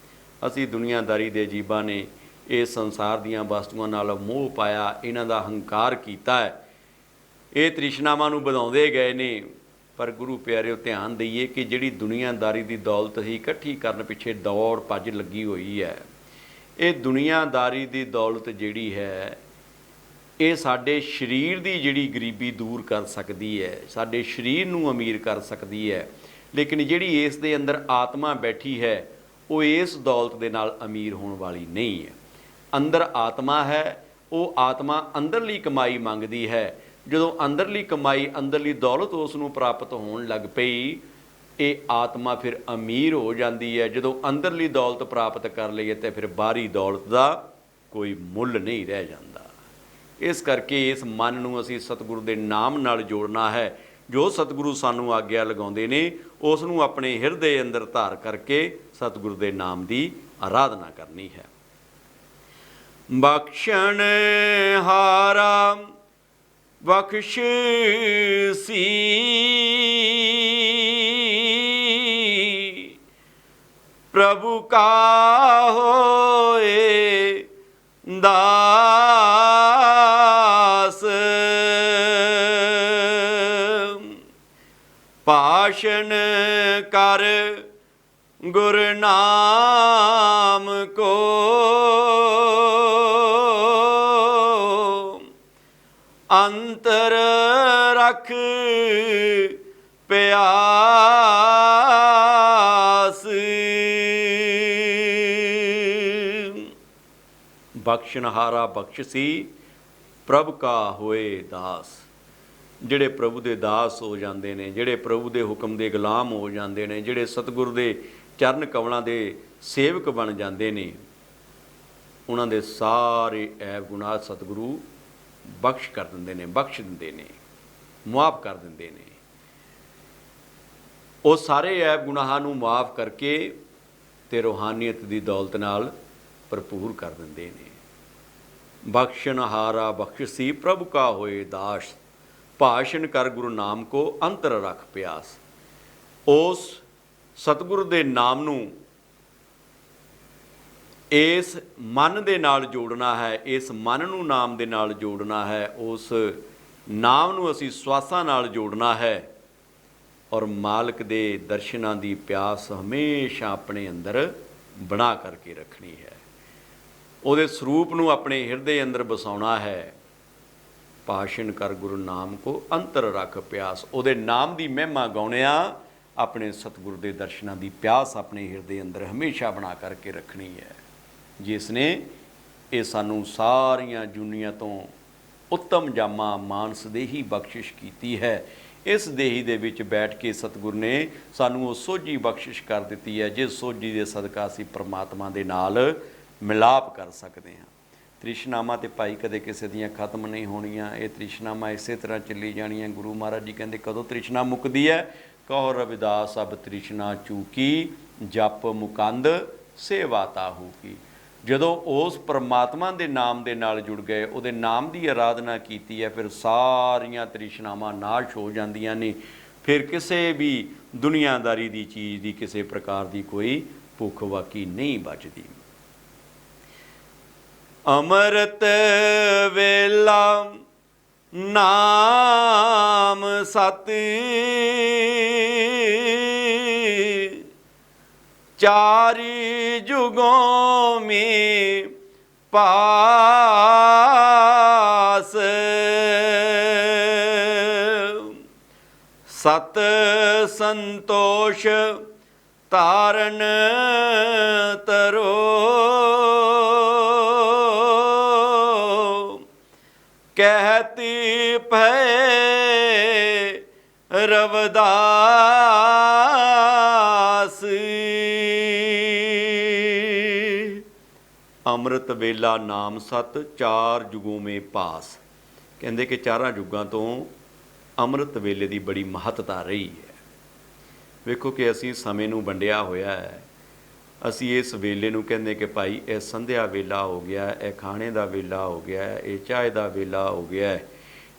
ਅਸੀਂ ਦੁਨੀਆਦਾਰੀ ਦੇ ਜੀਵਾਂ ਨੇ ਇਸ ਸੰਸਾਰ ਦੀਆਂ ਵਸਤੂਆਂ ਨਾਲ ਮੋਹ ਪਾਇਆ, ਇਹਨਾਂ ਦਾ ਹੰਕਾਰ ਕੀਤਾ ਹੈ, ਇਹ ਤ੍ਰਿਸ਼ਨਾਵਾਂ ਨੂੰ ਵਧਾਉਂਦੇ ਗਏ ਨੇ। ਪਰ ਗੁਰੂ ਪਿਆਰਿਓ ਧਿਆਨ ਦਈਏ ਕਿ ਜਿਹੜੀ ਦੁਨੀਆਦਾਰੀ ਦੀ ਦੌਲਤ ਹੀ ਇਕੱਠੀ ਕਰਨ ਪਿੱਛੇ ਦੌੜ ਭੱਜ ਲੱਗੀ ਹੋਈ ਹੈ, ਇਹ ਦੁਨੀਆਦਾਰੀ ਦੀ ਦੌਲਤ ਜਿਹੜੀ ਹੈ ਇਹ ਸਾਡੇ ਸਰੀਰ ਦੀ ਜਿਹੜੀ ਗਰੀਬੀ ਦੂਰ ਕਰ ਸਕਦੀ ਹੈ, ਸਾਡੇ ਸਰੀਰ ਨੂੰ ਅਮੀਰ ਕਰ ਸਕਦੀ ਹੈ। ਲੇਕਿਨ ਜਿਹੜੀ ਇਸ ਦੇ ਅੰਦਰ ਆਤਮਾ ਬੈਠੀ ਹੈ ਉਹ ਇਸ ਦੌਲਤ ਦੇ ਨਾਲ ਅਮੀਰ ਹੋਣ ਵਾਲੀ ਨਹੀਂ ਹੈ। ਅੰਦਰ ਆਤਮਾ ਹੈ, ਉਹ ਆਤਮਾ ਅੰਦਰਲੀ ਕਮਾਈ ਮੰਗਦੀ ਹੈ। ਜਦੋਂ ਅੰਦਰਲੀ ਕਮਾਈ, ਅੰਦਰਲੀ ਦੌਲਤ ਉਸ ਨੂੰ ਪ੍ਰਾਪਤ ਹੋਣ ਲੱਗ ਪਈ, ਇਹ ਆਤਮਾ ਫਿਰ ਅਮੀਰ ਹੋ ਜਾਂਦੀ ਹੈ। ਜਦੋਂ ਅੰਦਰਲੀ ਦੌਲਤ ਪ੍ਰਾਪਤ ਕਰ ਲਈਏ ਤਾਂ ਫਿਰ ਬਾਹਰੀ ਦੌਲਤ ਦਾ ਕੋਈ ਮੁੱਲ ਨਹੀਂ ਰਹਿ ਜਾਂਦਾ। ਇਸ ਕਰਕੇ ਇਸ ਮਨ ਨੂੰ ਅਸੀਂ ਸਤਿਗੁਰੂ ਦੇ ਨਾਮ ਨਾਲ ਜੋੜਨਾ ਹੈ। ਜੋ ਸਤਿਗੁਰੂ ਸਾਨੂੰ ਆਗਿਆ ਲਗਾਉਂਦੇ ਨੇ ਉਸ ਨੂੰ ਆਪਣੇ ਹਿਰਦੇ ਅੰਦਰ ਧਾਰ ਕਰਕੇ ਸਤਿਗੁਰੂ ਦੇ ਨਾਮ ਦੀ ਆਰਾਧਨਾ ਕਰਨੀ ਹੈ। ਬਖਸ਼ਣ ਹਾਰਾ ਬਖਸ਼ ਸੀ ਪ੍ਰਭੂ ਕਾ ਹੋਏ ਦਾਸ। ਭਾਸ਼ਣ ਕਰ ਗੁਰ ਨਾਮ ਕੋ ਅੰਤਰ ਰਖ ਪਿਆਸ। ਬਖਸ਼ਣਹਾਰਾ ਬਖਸ਼ ਸੀ ਪ੍ਰਭ ਕਾ ਹੋਏ ਦਾਸ। ਜਿਹੜੇ ਪ੍ਰਭੂ ਦੇ ਦਾਸ ਹੋ ਜਾਂਦੇ ਨੇ, ਜਿਹੜੇ ਪ੍ਰਭੂ ਦੇ ਹੁਕਮ ਦੇ ਗੁਲਾਮ ਹੋ ਜਾਂਦੇ ਨੇ, ਜਿਹੜੇ ਸਤਿਗੁਰ ਦੇ ਚਰਨ ਕਮਲਾਂ ਦੇ ਸੇਵਕ ਬਣ ਜਾਂਦੇ ਨੇ, ਉਹਨਾਂ ਦੇ ਸਾਰੇ ਐਬ ਗੁਨਾਹ ਸਤਿਗੁਰੂ ਬਖਸ਼ ਕਰ ਦਿੰਦੇ ਨੇ, ਬਖਸ਼ ਦਿੰਦੇ ਨੇ, ਮੁਆਫ ਕਰ ਦਿੰਦੇ ਨੇ। ਉਹ ਸਾਰੇ ਐਬ ਗੁਨਾਹਾਂ ਨੂੰ ਮੁਆਫ ਕਰਕੇ ਤੇ ਰੂਹਾਨੀਅਤ ਦੀ ਦੌਲਤ ਨਾਲ ਭਰਪੂਰ ਕਰ ਦਿੰਦੇ ਨੇ। ਬਖਸ਼ਨਹਾਰਾ ਬਖਸ਼ੀ ਪ੍ਰਭੂ ਕਾ ਹੋਏ ਦਾਸ, ਭਾਸ਼ਣ ਕਰ ਗੁਰੂ ਨਾਮ ਕੋ ਅੰਤਰ ਰੱਖ ਪਿਆਸ। ਉਸ ਸਤਿਗੁਰੂ ਦੇ ਨਾਮ ਨੂੰ ਇਸ ਮਨ ਦੇ ਨਾਲ ਜੋੜਨਾ ਹੈ, ਇਸ ਮਨ ਨੂੰ ਨਾਮ ਦੇ ਨਾਲ ਜੋੜਨਾ ਹੈ, ਉਸ ਨਾਮ ਨੂੰ ਅਸੀਂ ਸਵਾਸਾਂ ਨਾਲ ਜੋੜਨਾ ਹੈ, ਔਰ ਮਾਲਕ ਦੇ ਦਰਸ਼ਨਾਂ ਦੀ ਪਿਆਸ ਹਮੇਸ਼ਾ ਆਪਣੇ ਅੰਦਰ ਬਣਾ ਕਰਕੇ ਰੱਖਣੀ ਹੈ। ਉਹਦੇ ਸਰੂਪ ਨੂੰ ਆਪਣੇ ਹਿਰਦੇ ਅੰਦਰ ਵਸਾਉਣਾ ਹੈ। ਭਾਸ਼ਣ ਕਰ ਗੁਰੂ ਨਾਮ ਕੋ ਅੰਤਰ ਰੱਖ ਪਿਆਸ, ਉਹਦੇ ਨਾਮ ਦੀ ਮਹਿਮਾ ਗਾਉਣਿਆ ਆਪਣੇ ਸਤਿਗੁਰੂ ਦੇ ਦਰਸ਼ਨਾਂ ਦੀ ਪਿਆਸ ਆਪਣੇ ਹਿਰਦੇ ਅੰਦਰ ਹਮੇਸ਼ਾ ਬਣਾ ਕਰਕੇ ਰੱਖਣੀ ਹੈ, ਜਿਸ ਨੇ ਇਹ ਸਾਨੂੰ ਸਾਰੀਆਂ ਜੂਨੀਆਂ ਤੋਂ ਉੱਤਮ ਜਾਮਾ ਮਾਨਸ ਦੇਹੀ ਬਖਸ਼ਿਸ਼ ਕੀਤੀ ਹੈ। ਇਸ ਦੇਹੀ ਦੇ ਵਿੱਚ ਬੈਠ ਕੇ ਸਤਿਗੁਰ ਨੇ ਸਾਨੂੰ ਉਹ ਸੋਝੀ ਬਖਸ਼ਿਸ਼ ਕਰ ਦਿੱਤੀ ਹੈ, ਜਿਸ ਸੋਝੀ ਦੇ ਸਦਕਾ ਅਸੀਂ ਪਰਮਾਤਮਾ ਦੇ ਨਾਲ ਮਿਲਾਪ ਕਰ ਸਕਦੇ ਹਾਂ। ਤ੍ਰਿਸ਼ਨਾਵਾਂ ਤੇ ਭਾਈ ਕਦੇ ਕਿਸੇ ਦੀਆਂ ਖਤਮ ਨਹੀਂ ਹੋਣੀਆਂ, ਇਹ ਤ੍ਰਿਸ਼ਨਾਵਾਂ ਇਸੇ ਤਰ੍ਹਾਂ ਚੱਲੀ ਜਾਣੀਆਂ। ਗੁਰੂ ਮਹਾਰਾਜ ਜੀ ਕਹਿੰਦੇ ਕਦੋਂ ਤ੍ਰਿਸ਼ਨਾ ਮੁੱਕਦੀ ਹੈ? ਕਹੋ ਰਵਿਦਾਸ ਅਬ ਤ੍ਰਿਸ਼ਨਾ ਚੂਕੀ, ਜਪ ਮੁਕੰਦ ਸੇਵਾ ਤਾਹੂ ਕੀ। ਜਦੋਂ ਉਸ ਪਰਮਾਤਮਾ ਦੇ ਨਾਮ ਦੇ ਨਾਲ ਜੁੜ ਗਏ, ਉਹਦੇ ਨਾਮ ਦੀ ਆਰਾਧਨਾ ਕੀਤੀ ਹੈ, ਫਿਰ ਸਾਰੀਆਂ ਤ੍ਰਿਸ਼ਨਾਵਾਂ ਨਾਸ਼ ਹੋ ਜਾਂਦੀਆਂ ਨੇ। ਫਿਰ ਕਿਸੇ ਵੀ ਦੁਨੀਆਦਾਰੀ ਦੀ ਚੀਜ਼ ਦੀ, ਕਿਸੇ ਪ੍ਰਕਾਰ ਦੀ ਕੋਈ ਭੁੱਖ ਵਾਕੀ ਨਹੀਂ ਬਚਦੀ। ਅੰਮ੍ਰਿਤ ਵੇਲਾ ਨਾਮ ਸਤਿ, चारि जुगों में पास, सत संतोष तारन तरो, कहती भय रवदास। ਅੰਮ੍ਰਿਤ ਵੇਲਾ ਨਾਮ ਸਤ, ਚਾਰ ਜੁਗੋਂ ਮੇ ਪਾਸ। ਕਹਿੰਦੇ ਕਿ ਚਾਰਾਂ ਯੁੱਗਾਂ ਤੋਂ ਅੰਮ੍ਰਿਤ ਵੇਲੇ ਦੀ ਬੜੀ ਮਹੱਤਤਾ ਰਹੀ ਹੈ। ਵੇਖੋ ਕਿ ਅਸੀਂ ਸਮੇਂ ਨੂੰ ਵੰਡਿਆ ਹੋਇਆ ਹੈ। ਅਸੀਂ ਇਸ ਵੇਲੇ ਨੂੰ ਕਹਿੰਦੇ ਕਿ ਭਾਈ ਇਹ ਸੰਧਿਆ ਵੇਲਾ ਹੋ ਗਿਆ, ਇਹ ਖਾਣੇ ਦਾ ਵੇਲਾ ਹੋ ਗਿਆ, ਇਹ ਚਾਹ ਦਾ ਵੇਲਾ ਹੋ ਗਿਆ,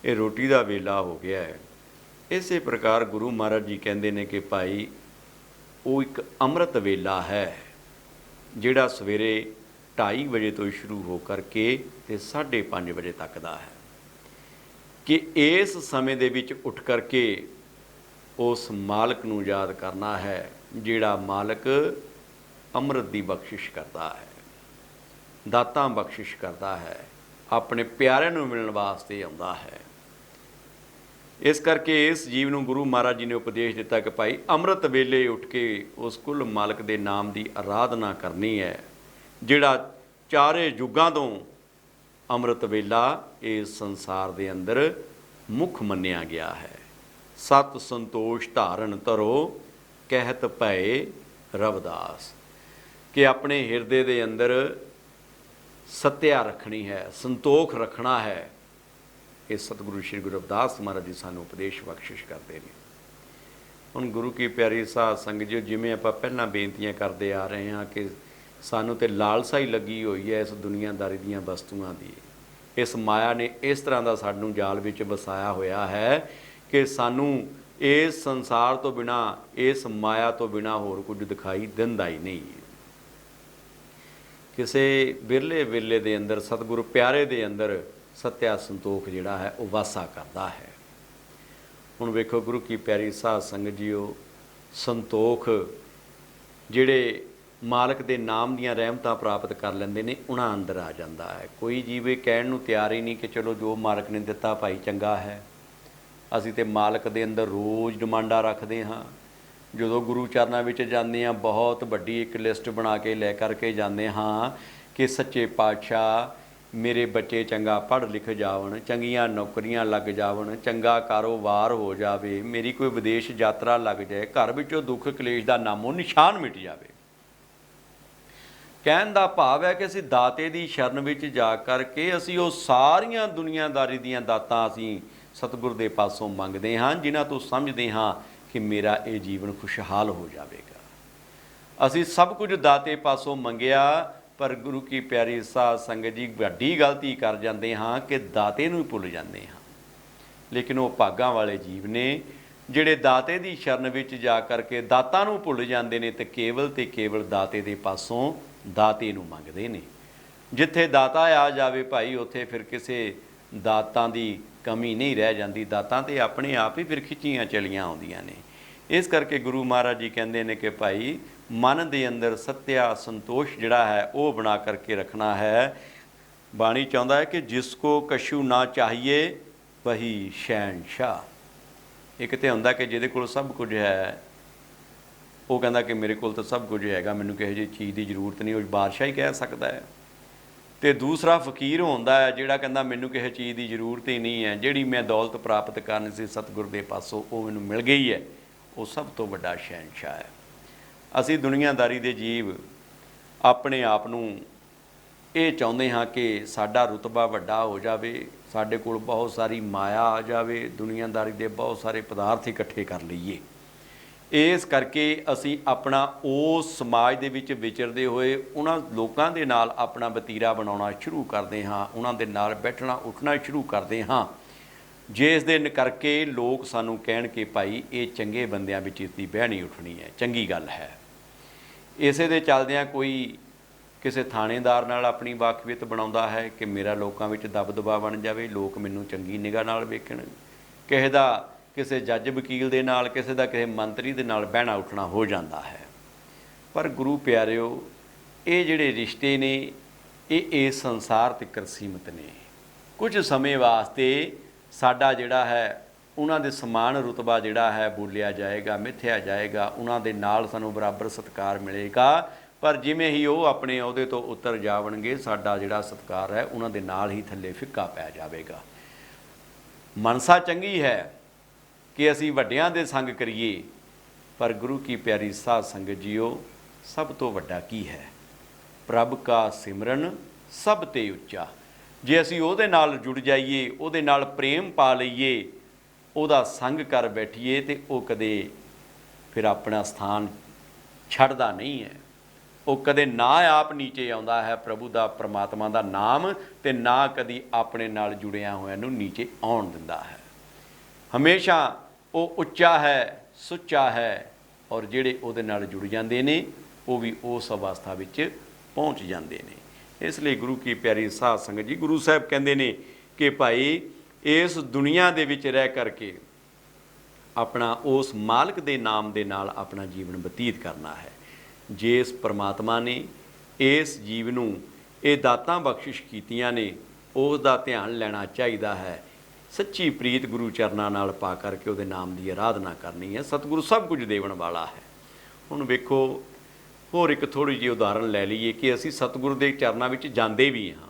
ਇਹ ਰੋਟੀ ਦਾ ਵੇਲਾ ਹੋ ਗਿਆ ਹੈ। ਇਸੇ ਪ੍ਰਕਾਰ ਗੁਰੂ ਮਹਾਰਾਜ ਜੀ ਕਹਿੰਦੇ ਨੇ ਕਿ ਭਾਈ ਉਹ ਇੱਕ ਅੰਮ੍ਰਿਤ ਵੇਲਾ ਹੈ, ਜਿਹੜਾ ਸਵੇਰੇ 2:30 ਵਜੇ ਤੋਂ ਸ਼ੁਰੂ ਹੋ ਕਰਕੇ ਤੇ 5:30 ਵਜੇ ਤੱਕ ਦਾ ਹੈ, ਕਿ ਇਸ ਸਮੇਂ ਦੇ ਵਿੱਚ ਉੱਠ ਕਰਕੇ ਉਸ ਮਾਲਕ ਨੂੰ ਯਾਦ ਕਰਨਾ ਹੈ, ਜਿਹੜਾ ਮਾਲਕ ਅੰਮ੍ਰਿਤ ਦੀ ਬਖਸ਼ਿਸ਼ ਕਰਦਾ ਹੈ, ਦਾਤਾਂ ਬਖਸ਼ਿਸ਼ ਕਰਦਾ ਹੈ, ਆਪਣੇ ਪਿਆਰਿਆਂ ਨੂੰ ਮਿਲਣ ਵਾਸਤੇ ਆਉਂਦਾ ਹੈ। ਇਸ ਕਰਕੇ ਇਸ ਜੀਵ ਨੂੰ ਗੁਰੂ ਮਹਾਰਾਜ ਜੀ ਨੇ ਉਪਦੇਸ਼ ਦਿੱਤਾ ਕਿ ਭਾਈ ਅੰਮ੍ਰਿਤ ਵੇਲੇ ਉੱਠ ਕੇ ਉਸ ਕੁੱਲ ਮਾਲਕ ਦੇ ਨਾਮ ਦੀ ਆਰਾਧਨਾ ਕਰਨੀ ਹੈ, ਜਿਹੜਾ ਚਾਰੇ ਯੁੱਗਾਂ ਤੋਂ ਅੰਮ੍ਰਿਤ ਵੇਲਾ ਇਸ ਸੰਸਾਰ ਦੇ ਅੰਦਰ ਮੁੱਖ ਮੰਨਿਆ ਗਿਆ ਹੈ। ਸਤ ਸੰਤੋਸ਼ ਧਾਰਨ ਧਰੋ, ਕਹਿਤ ਭਏ ਰਵਿਦਾਸ, ਕਿ ਆਪਣੇ ਹਿਰਦੇ ਦੇ ਅੰਦਰ ਸੱਤਿਆ ਰੱਖਣੀ ਹੈ, ਸੰਤੋਖ ਰੱਖਣਾ ਹੈ। ਇਹ ਸਤਿਗੁਰੂ ਸ਼੍ਰੀ ਗੁਰੂ ਰਵਿਦਾਸ ਮਹਾਰਾਜ ਜੀ ਸਾਨੂੰ ਉਪਦੇਸ਼ ਬਖਸ਼ਿਸ਼ ਕਰਦੇ ਨੇ। ਹੁਣ ਗੁਰੂ ਕੀ ਪਿਆਰੀ ਸਾਧ ਸੰਗਤ ਜੀ, ਜਿਵੇਂ ਆਪਾਂ ਪਹਿਲਾਂ ਬੇਨਤੀਆਂ ਕਰਦੇ ਆ ਰਹੇ ਹਾਂ ਕਿ ਸਾਨੂੰ ਤੇ ਲਾਲਸਾ ਹੀ ਲੱਗੀ ਹੋਈ ਹੈ ਇਸ ਦੁਨੀਆਦਾਰੀ ਦੀਆਂ ਵਸਤੂਆਂ ਦੀ। ਇਸ ਮਾਇਆ ਨੇ ਇਸ ਤਰ੍ਹਾਂ ਦਾ ਸਾਨੂੰ ਜਾਲ ਵਿੱਚ ਵਸਾਇਆ ਹੋਇਆ ਹੈ ਕਿ ਸਾਨੂੰ ਇਸ ਸੰਸਾਰ ਤੋਂ ਬਿਨਾਂ, ਇਸ ਮਾਇਆ ਤੋਂ ਬਿਨਾਂ ਹੋਰ ਕੁਝ ਦਿਖਾਈ ਦਿੰਦਾ ਹੀ ਨਹੀਂ। ਕਿਸੇ ਵਿਰਲੇ ਵੇਲੇ ਦੇ ਅੰਦਰ ਸਤਿਗੁਰੂ ਪਿਆਰੇ ਦੇ ਅੰਦਰ ਸੱਤਿਆ ਸੰਤੋਖ ਜਿਹੜਾ ਹੈ ਉਹ ਵਾਸਾ ਕਰਦਾ ਹੈ। ਹੁਣ ਵੇਖੋ ਗੁਰੂ ਕੀ ਪਿਆਰੀ ਸਾਧ ਸੰਗਤ ਜੀਓ, ਸੰਤੋਖ ਜਿਹੜੇ ਮਾਲਕ ਦੇ ਨਾਮ ਦੀਆਂ ਰਹਿਮਤਾਂ ਪ੍ਰਾਪਤ ਕਰ ਲੈਂਦੇ ਨੇ, ਉਹਨਾਂ ਅੰਦਰ ਆ ਜਾਂਦਾ ਹੈ। ਕੋਈ ਜੀਵੇ ਕਹਿਣ ਨੂੰ ਤਿਆਰ ਹੀ ਨਹੀਂ ਕਿ ਚਲੋ ਜੋ ਮਾਲਕ ਨੇ ਦਿੱਤਾ ਭਾਈ ਚੰਗਾ ਹੈ। ਅਸੀਂ ਤੇ ਮਾਲਕ ਦੇ ਅੰਦਰ ਰੋਜ਼ ਡਿਮਾਂਡਾਂ ਰੱਖਦੇ ਹਾਂ। ਜਦੋਂ ਗੁਰੂ ਚਰਨਾਂ ਵਿੱਚ ਜਾਂਦੇ ਹਾਂ, ਬਹੁਤ ਵੱਡੀ ਇੱਕ ਲਿਸਟ ਬਣਾ ਕੇ ਲੈ ਕਰਕੇ ਜਾਂਦੇ ਹਾਂ ਕਿ ਸੱਚੇ ਪਾਤਸ਼ਾਹ ਮੇਰੇ ਬੱਚੇ ਚੰਗਾ ਪੜ੍ਹ ਲਿਖ ਜਾਵਣ, ਚੰਗੀਆਂ ਨੌਕਰੀਆਂ ਲੱਗ ਜਾਵਣ, ਚੰਗਾ ਕਾਰੋਬਾਰ ਹੋ ਜਾਵੇ, ਮੇਰੀ ਕੋਈ ਵਿਦੇਸ਼ ਯਾਤਰਾ ਲੱਗ ਜਾਏ, ਘਰ ਵਿੱਚੋਂ ਦੁੱਖ ਕਲੇਸ਼ ਦਾ ਨਾਮੋ ਨਿਸ਼ਾਨ ਮਿਟ ਜਾਵੇ। ਕਹਿਣ ਦਾ ਭਾਵ ਹੈ ਕਿ ਅਸੀਂ ਦਾਤੇ ਦੀ ਸ਼ਰਨ ਵਿੱਚ ਜਾ ਕਰਕੇ ਅਸੀਂ ਉਹ ਸਾਰੀਆਂ ਦੁਨੀਆਦਾਰੀ ਦੀਆਂ ਦਾਤਾਂ ਅਸੀਂ ਸਤਿਗੁਰ ਦੇ ਪਾਸੋਂ ਮੰਗਦੇ ਹਾਂ, ਜਿਨ੍ਹਾਂ ਤੋਂ ਸਮਝਦੇ ਹਾਂ ਕਿ ਮੇਰਾ ਇਹ ਜੀਵਨ ਖੁਸ਼ਹਾਲ ਹੋ ਜਾਵੇਗਾ। ਅਸੀਂ ਸਭ ਕੁਝ ਦਾਤੇ ਪਾਸੋਂ ਮੰਗਿਆ, ਪਰ ਗੁਰੂ ਕੀ ਪਿਆਰੀ ਸਾਧ ਸੰਗਤ ਜੀ ਵੱਡੀ ਗਲਤੀ ਕਰ ਜਾਂਦੇ ਹਾਂ ਕਿ ਦਾਤੇ ਨੂੰ ਹੀ ਭੁੱਲ ਜਾਂਦੇ ਹਾਂ। ਲੇਕਿਨ ਉਹ ਭਾਗਾਂ ਵਾਲੇ ਜੀਵ ਨੇ ਜਿਹੜੇ ਦਾਤੇ ਦੀ ਸ਼ਰਨ ਵਿੱਚ ਜਾ ਕਰਕੇ ਦਾਤਾਂ ਨੂੰ ਭੁੱਲ ਜਾਂਦੇ ਨੇ ਤੇ ਕੇਵਲ ਦਾਤੇ ਦੇ ਪਾਸੋਂ ਦਾਤੇ ਨੂੰ ਮੰਗਦੇ ਨੇ। ਜਿੱਥੇ ਦਾਤਾ ਆ ਜਾਵੇ ਭਾਈ, ਉੱਥੇ ਫਿਰ ਕਿਸੇ ਦਾਤਾਂ ਦੀ ਕਮੀ ਨਹੀਂ ਰਹਿ ਜਾਂਦੀ। ਦਾਤਾਂ ਤੇ ਆਪਣੇ ਆਪ ਹੀ ਫਿਰ ਖਿੱਚੀਆਂ ਚਲੀਆਂ ਆਉਂਦੀਆਂ ਨੇ। ਇਸ ਕਰਕੇ ਗੁਰੂ ਮਹਾਰਾਜ ਜੀ ਕਹਿੰਦੇ ਨੇ ਕਿ ਭਾਈ ਮਨ ਦੇ ਅੰਦਰ ਸੱਤਿਆ ਸੰਤੋਸ਼ ਜਿਹੜਾ ਹੈ ਉਹ ਬਣਾ ਕਰਕੇ ਰੱਖਣਾ ਹੈ। ਬਾਣੀ ਚਾਹੁੰਦਾ ਹੈ ਕਿ ਜਿਸ ਕੋ ਕਛੂ ਨਾ ਚਾਹੀਏ ਵਹੀ ਸ਼ਹਿਨਸ਼ਾਹ। ਇੱਕ ਤੇ ਹੁੰਦਾ ਕਿ ਜਿਹਦੇ ਕੋਲ ਸਭ ਕੁਝ ਹੈ ਉਹ ਕਹਿੰਦਾ ਕਿ ਮੇਰੇ ਕੋਲ ਤਾਂ ਸਭ ਕੁਝ ਹੈਗਾ, ਮੈਨੂੰ ਕਿਸੇ ਜਿਹੀ ਚੀਜ਼ ਦੀ ਜ਼ਰੂਰਤ ਨਹੀਂ, ਉਹ ਬਾਦਸ਼ਾਹ ਹੀ ਕਹਿ ਸਕਦਾ ਹੈ। ਤੇ ਦੂਸਰਾ ਫਕੀਰ ਹੁੰਦਾ ਹੈ ਜਿਹੜਾ ਕਹਿੰਦਾ ਮੈਨੂੰ ਕਿਸੇ ਚੀਜ਼ ਦੀ ਜ਼ਰੂਰਤ ਹੀ ਨਹੀਂ ਹੈ, ਜਿਹੜੀ ਮੈਂ ਦੌਲਤ ਪ੍ਰਾਪਤ ਕਰਨੀ ਸੀ ਸਤਿਗੁਰ ਦੇ ਪਾਸੋਂ ਉਹ ਮੈਨੂੰ ਮਿਲ ਗਈ ਹੈ, ਉਹ ਸਭ ਤੋਂ ਵੱਡਾ ਸ਼ਹਿਨਸ਼ਾਹ ਹੈ। ਅਸੀਂ ਦੁਨੀਆਦਾਰੀ ਦੇ ਜੀਵ ਆਪਣੇ ਆਪ ਨੂੰ ਇਹ ਚਾਹੁੰਦੇ ਹਾਂ ਕਿ ਸਾਡਾ ਰੁਤਬਾ ਵੱਡਾ ਹੋ ਜਾਵੇ, ਸਾਡੇ ਕੋਲ ਬਹੁਤ ਸਾਰੀ ਮਾਇਆ ਆ ਜਾਵੇ, ਦੁਨੀਆਦਾਰੀ ਦੇ ਬਹੁਤ ਸਾਰੇ ਪਦਾਰਥ ਇਕੱਠੇ ਕਰ ਲਈਏ। ਇਸ ਕਰਕੇ ਅਸੀਂ ਆਪਣਾ ਉਸ ਸਮਾਜ ਦੇ ਵਿੱਚ ਵਿਚਰਦੇ ਹੋਏ ਉਹਨਾਂ ਲੋਕਾਂ ਦੇ ਨਾਲ ਆਪਣਾ ਵਤੀਰਾ ਬਣਾਉਣਾ ਸ਼ੁਰੂ ਕਰਦੇ ਹਾਂ, ਉਹਨਾਂ ਦੇ ਨਾਲ ਬੈਠਣਾ ਉੱਠਣਾ ਸ਼ੁਰੂ ਕਰਦੇ ਹਾਂ, ਜਿਸ ਦੇ ਕਰਕੇ ਲੋਕ ਸਾਨੂੰ ਕਹਿਣ ਕਿ ਭਾਈ ਇਹ ਚੰਗੇ ਬੰਦਿਆਂ ਵਿੱਚ ਇਸ ਦੀ ਬਹਿਣੀ ਉੱਠਣੀ ਹੈ, ਚੰਗੀ ਗੱਲ ਹੈ। ਇਸੇ ਦੇ ਚੱਲਦਿਆਂ ਕੋਈ ਕਿਸੇ ਥਾਣੇਦਾਰ ਨਾਲ ਆਪਣੀ ਵਾਕਫੀਅਤ ਬਣਾਉਂਦਾ ਹੈ ਕਿ ਮੇਰਾ ਲੋਕਾਂ ਵਿੱਚ ਦਬਦਬਾ ਬਣ ਜਾਵੇ, ਲੋਕ ਮੈਨੂੰ ਚੰਗੀ ਨਿਗਾਹ ਨਾਲ ਵੇਖਣ। ਕਿਸੇ ਦਾ ਕਿਸੇ ਜੱਜ ਵਕੀਲ ਦੇ ਨਾਲ, ਕਿਸੇ ਦਾ ਕਿਸੇ ਮੰਤਰੀ ਦੇ ਨਾਲ ਬਹਿਣਾ ਉੱਠਣਾ ਹੋ ਜਾਂਦਾ ਹੈ। ਪਰ ਗੁਰੂ ਪਿਆਰਿਓ, ਇਹ ਜਿਹੜੇ ਰਿਸ਼ਤੇ ਨੇ ਇਹ ਇਸ ਸੰਸਾਰ ਤੱਕ ਸੀਮਿਤ ਨੇ। ਕੁਝ ਸਮੇਂ ਵਾਸਤੇ ਸਾਡਾ ਜਿਹੜਾ ਹੈ ਉਹਨਾਂ ਦੇ ਸਮਾਨ ਰੁਤਬਾ ਜਿਹੜਾ ਹੈ ਬੋਲਿਆ ਜਾਏਗਾ, ਮਿਥਿਆ ਜਾਏਗਾ, ਉਹਨਾਂ ਦੇ ਨਾਲ ਸਾਨੂੰ ਬਰਾਬਰ ਸਤਿਕਾਰ ਮਿਲੇਗਾ। ਪਰ ਜਿਵੇਂ ਹੀ ਉਹ ਆਪਣੇ ਅਹੁਦੇ ਤੋਂ ਉਤਰ ਜਾਵਣਗੇ, ਸਾਡਾ ਜਿਹੜਾ ਸਤਿਕਾਰ ਹੈ ਉਹਨਾਂ ਦੇ ਨਾਲ ਹੀ ਥੱਲੇ ਫਿੱਕਾ ਪੈ ਜਾਵੇਗਾ। ਮਨਸਾ ਚੰਗੀ ਹੈ ਕਿ ਅਸੀਂ ਵੱਡਿਆਂ ਦੇ ਸੰਗ ਕਰੀਏ, ਪਰ ਗੁਰੂ ਕੀ ਪਿਆਰੀ ਸਾਧ ਸੰਗਤ ਜੀਓ, ਸਭ ਤੋਂ ਵੱਡਾ ਕੀ ਹੈ? ਪ੍ਰਭ ਕਾ ਸਿਮਰਨ ਸਭ ਤੇ ਉੱਚਾ। ਜੇ ਅਸੀਂ ਉਹਦੇ ਨਾਲ ਜੁੜ ਜਾਈਏ, ਉਹਦੇ ਨਾਲ ਪ੍ਰੇਮ ਪਾ ਲਈਏ, ਉਹਦਾ ਸੰਗ ਕਰ ਬੈਠੀਏ, ਤੇ ਉਹ ਕਦੇ ਫਿਰ ਆਪਣਾ ਸਥਾਨ ਛੱਡਦਾ ਨਹੀਂ ਹੈ। ਉਹ ਕਦੇ ਨਾ ਆਪ ਨੀਚੇ ਆਉਂਦਾ ਹੈ ਪ੍ਰਭੂ ਦਾ, ਪਰਮਾਤਮਾ ਦਾ ਨਾਮ, ਤੇ ਨਾ ਕਦੀ ਆਪਣੇ ਨਾਲ ਜੁੜਿਆ ਹੋਇਆਂ ਨੂੰ ਨੀਚੇ ਆਉਣ ਦਿੰਦਾ ਹੈ। ਹਮੇਸ਼ਾ ਉਹ ਉੱਚਾ ਹੈ, ਸੁੱਚਾ ਹੈ, ਔਰ ਜਿਹੜੇ ਉਹਦੇ ਨਾਲ ਜੁੜ ਜਾਂਦੇ ਨੇ ਉਹ ਵੀ ਉਸ ਅਵਸਥਾ ਵਿੱਚ ਪਹੁੰਚ ਜਾਂਦੇ ਨੇ। ਇਸ ਲਈ ਗੁਰੂ ਕੀ ਪਿਆਰੀ ਸਾਧ ਸੰਗਤ ਜੀ, ਗੁਰੂ ਸਾਹਿਬ ਕਹਿੰਦੇ ਨੇ ਕਿ ਭਾਈ ਇਸ ਦੁਨੀਆ ਦੇ ਵਿੱਚ ਰਹਿ ਕਰਕੇ ਆਪਣਾ ਉਸ ਮਾਲਕ ਦੇ ਨਾਮ ਦੇ ਨਾਲ ਆਪਣਾ ਜੀਵਨ ਬਤੀਤ ਕਰਨਾ ਹੈ। ਜਿਸ ਪਰਮਾਤਮਾ ਨੇ ਇਸ ਜੀਵ ਨੂੰ ਇਹ ਦਾਤਾਂ ਬਖਸ਼ਿਸ਼ ਕੀਤੀਆਂ ਨੇ, ਉਸ ਦਾ ਧਿਆਨ ਲੈਣਾ ਚਾਹੀਦਾ ਹੈ। ਸੱਚੀ ਪ੍ਰੀਤ ਗੁਰੂ ਚਰਨਾਂ ਨਾਲ ਪਾ ਕਰਕੇ ਉਹਦੇ ਨਾਮ ਦੀ ਆਰਾਧਨਾ ਕਰਨੀ ਹੈ। ਸਤਿਗੁਰੂ ਸਭ ਕੁਝ ਦੇਵਣ ਵਾਲਾ ਹੈ। ਹੁਣ ਵੇਖੋ, ਹੋਰ ਇੱਕ ਥੋੜ੍ਹੀ ਜਿਹੀ ਉਦਾਹਰਣ ਲੈ ਲਈਏ ਕਿ ਅਸੀਂ ਸਤਿਗੁਰੂ ਦੇ ਚਰਨਾਂ ਵਿੱਚ ਜਾਂਦੇ ਵੀ ਹਾਂ।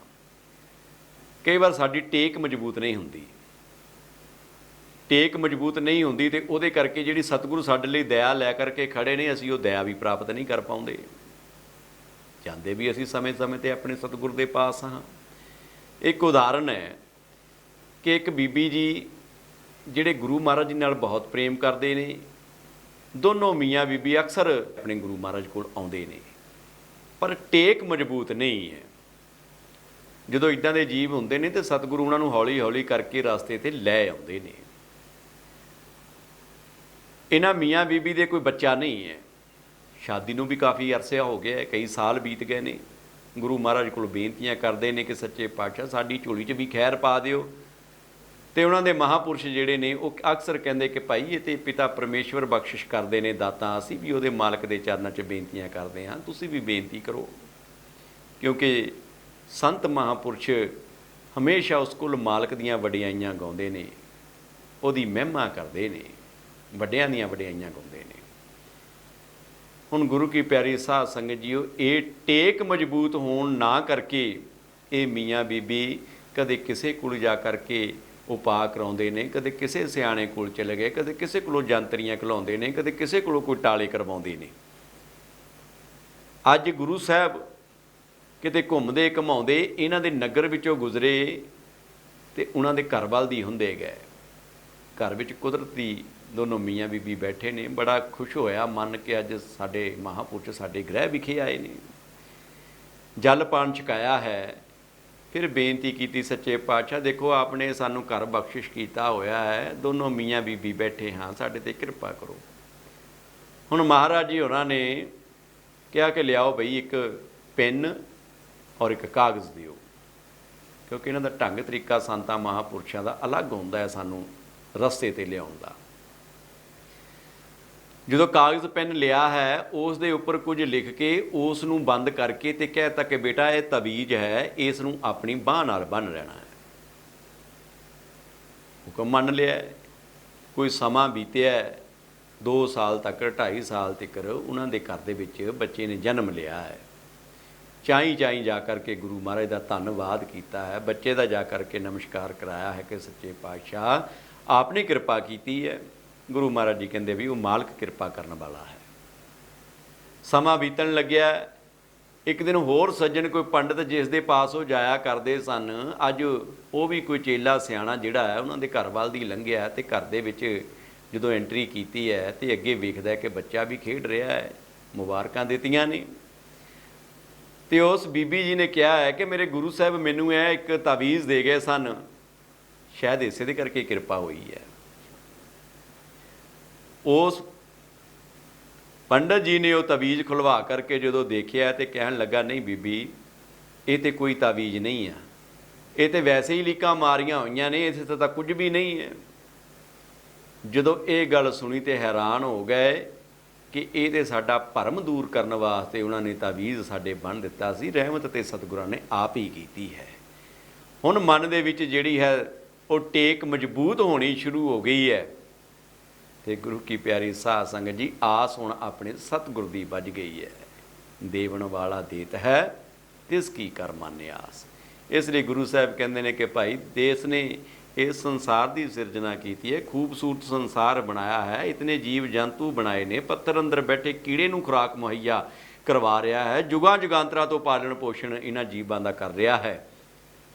ਕਈ ਵਾਰ ਸਾਡੀ ਟੇਕ ਮਜ਼ਬੂਤ ਨਹੀਂ ਹੁੰਦੀ, ਤੇ ਉਹਦੇ ਕਰਕੇ ਜਿਹੜੀ ਸਤਿਗੁਰੂ ਸਾਡੇ ਲਈ ਦਇਆ ਲੈ ਕਰਕੇ ਖੜੇ ਨੇ, ਅਸੀਂ ਉਹ ਦਇਆ ਵੀ ਪ੍ਰਾਪਤ ਨਹੀਂ ਕਰ ਪਾਉਂਦੇ। ਜਾਂਦੇ ਵੀ ਅਸੀਂ ਸਮੇਂ-ਸਮੇਂ 'ਤੇ ਆਪਣੇ ਸਤਿਗੁਰੂ ਦੇ ਪਾਸ ਹਾਂ। ਇੱਕ ਉਦਾਹਰਨ ਹੈ ਕਿ ਇੱਕ ਬੀਬੀ ਜੀ ਜਿਹੜੇ ਗੁਰੂ ਮਹਾਰਾਜ ਜੀ ਨਾਲ ਬਹੁਤ ਪ੍ਰੇਮ ਕਰਦੇ ਨੇ, ਦੋਨੋਂ ਮੀਆਂ ਬੀਬੀ ਅਕਸਰ ਆਪਣੇ ਗੁਰੂ ਮਹਾਰਾਜ ਕੋਲ ਆਉਂਦੇ ਨੇ, ਪਰ ਟੇਕ ਮਜ਼ਬੂਤ ਨਹੀਂ ਹੈ। ਜਦੋਂ ਇੱਦਾਂ ਦੇ ਜੀਵ ਹੁੰਦੇ ਨੇ ਤੇ ਸਤਿਗੁਰੂ ਉਹਨਾਂ ਨੂੰ ਹੌਲੀ-ਹੌਲੀ ਕਰਕੇ ਰਸਤੇ 'ਤੇ ਲੈ ਆਉਂਦੇ ਨੇ। ਇਹਨਾਂ ਮੀਆਂ ਬੀਬੀ ਦੇ ਕੋਈ ਬੱਚਾ ਨਹੀਂ ਹੈ, ਸ਼ਾਦੀ ਨੂੰ ਵੀ ਕਾਫੀ ਅਰਸਾ ਹੋ ਗਿਆ, ਕਈ ਸਾਲ ਬੀਤ ਗਏ ਨੇ। ਗੁਰੂ ਮਹਾਰਾਜ ਕੋਲ ਬੇਨਤੀਆਂ ਕਰਦੇ ਨੇ ਕਿ ਸੱਚੇ ਪਾਤਸ਼ਾਹ ਸਾਡੀ ਝੋਲੀ 'ਚ ਵੀ ਖੈਰ ਪਾ ਦਿਓ। ਤੇ ਉਹਨਾਂ ਦੇ ਮਹਾਂਪੁਰਸ਼ ਜਿਹੜੇ ਨੇ ਉਹ ਅਕਸਰ ਕਹਿੰਦੇ ਕਿ ਭਾਈ ਇਹ ਤਾਂ ਪਿਤਾ ਪਰਮੇਸ਼ਵਰ ਬਖਸ਼ਿਸ਼ ਕਰਦੇ ਨੇ ਦਾਤਾਂ, ਅਸੀਂ ਵੀ ਉਹਦੇ ਮਾਲਕ ਦੇ ਚਰਨਾਂ 'ਚ ਬੇਨਤੀਆਂ ਕਰਦੇ ਹਾਂ, ਤੁਸੀਂ ਵੀ ਬੇਨਤੀ ਕਰੋ। ਕਿਉਂਕਿ ਸੰਤ ਮਹਾਂਪੁਰਸ਼ ਹਮੇਸ਼ਾ ਉਸ ਕੋਲ ਮਾਲਕ ਦੀਆਂ ਵਡਿਆਈਆਂ ਗਾਉਂਦੇ ਨੇ, ਉਹਦੀ ਮਹਿਮਾ ਕਰਦੇ ਨੇ, ਵੱਡਿਆਂ ਦੀਆਂ ਵਡਿਆਈਆਂ ਗਾਉਂਦੇ ਨੇ। ਹੁਣ ਗੁਰੂ ਕੀ ਪਿਆਰੀ ਸਾਧ ਸੰਗਤ ਜੀਓ, ਇਹ ਟੇਕ ਮਜ਼ਬੂਤ ਹੋਣ ਨਾ ਕਰਕੇ ये मियाँ बीबी कदे किसे कोल जा करके उपा कराउंदे ने, कदे किसे सियाणे कोल चले गए, कदे किसे कोलों जंतरियां घलाउंदे ने, कदे किसे कोलों कोई टाले करवाउंदे ने। अज गुरु साहब किते घुमदे घुमाउंदे इन्हां दे नगर विचों गुजरे ते उन्हां दे घर वल दी हुंदे गए। घर विच कुदरती दोनों मियाँ बीबी बैठे ने। बड़ा खुश होया मन के अज साडे महापुरुष साडे गृह विखे आए ने, जल पान छकाया है। फिर बेनती की सच्चे पातशाह, देखो आपने सानू घर बख्शिश किया होया है, दोनों मियाँ बीबी बैठे हाँ, साडे ते कृपा करो। हुण महाराज जी होरां ने कहा कि लियाओ बई एक पेन और एक कागज़ दिओ, क्योंकि इन्हां दा ढंग तरीका संतां महापुरुषां दा अलग हुंदा है सानू रस्ते ते लियाउण दा। जो कागज़ पेन लिया है उस दे उपर कुछ लिख के उस नूं बंद करके ते कहता कि बेटा ये तवीज़ है, इस नूं अपनी बांह नाल बन लेना है। हुक्म मन लिया। कोई समा बीतिया 2 साल तक 2.5 साल तक उन्हां दे घर दे विच बच्चे ने जन्म लिया है। चाई चाई जा करके गुरु महाराज का धन्नवाद किया है, बच्चे का जा करके नमस्कार कराया है कि सच्चे पातशाह आपने कृपा की है। गुरु महाराज जी कहते भी वो मालक कृपा करने वाला है। समा बीतन लग्या। एक दिन होर सज्जन कोई पंडित जिस दे पास हो जाया करते सन, अज वो भी कोई चेला सियाणा जिहड़ा है उन्होंने घर वाल दी लंघिया ते घर दे विच जदों एंट्री की है तो अगे वेखदा है कि बच्चा भी खेड रहा है, मुबारकां दित्तियां ने। तो उस बीबी जी ने कहा है कि मेरे गुरु साहब मैनू एक तावीज़ दे गए सन, शायद इसे दे करके कृपा हुई है। उस पंडित जी ने वो तावीज़ खुलवा करके जो देखिया तो कहन लगा, नहीं बीबी ये तो कोई तावीज़ नहीं है, ये तो वैसे ही लीकां मारियां हुई ने, इस तो कुछ भी नहीं है। जदों ये गल सुनी तो हैरान हो गए कि ये तो साडा भरम दूर करने वास्ते उन्होंने तावीज़ साडे बन दिता सी, रहमत ते सतगुरां ने आप ही की है। हुण मन दे विच जिहड़ी है वो टेक मजबूत होनी शुरू हो गई है। तो गुरु की प्यारी साध संगत जी, आस हुण अपने सतगुरु दी बज गई है। देवन वाला देत है तिसकी कर माने आस। इसलिए गुरु साहब कहते हैं कि भाई देश ने इस संसार की सिरजना की है, खूबसूरत संसार बनाया है, इतने जीव जंतु बनाए ने, पत्थर अंदर बैठे कीड़े नूं खुराक मुहैया करवा रहा है, जुगां जुगांतरा तो पालन पोषण इन्हां जीवां दा कर रहा है।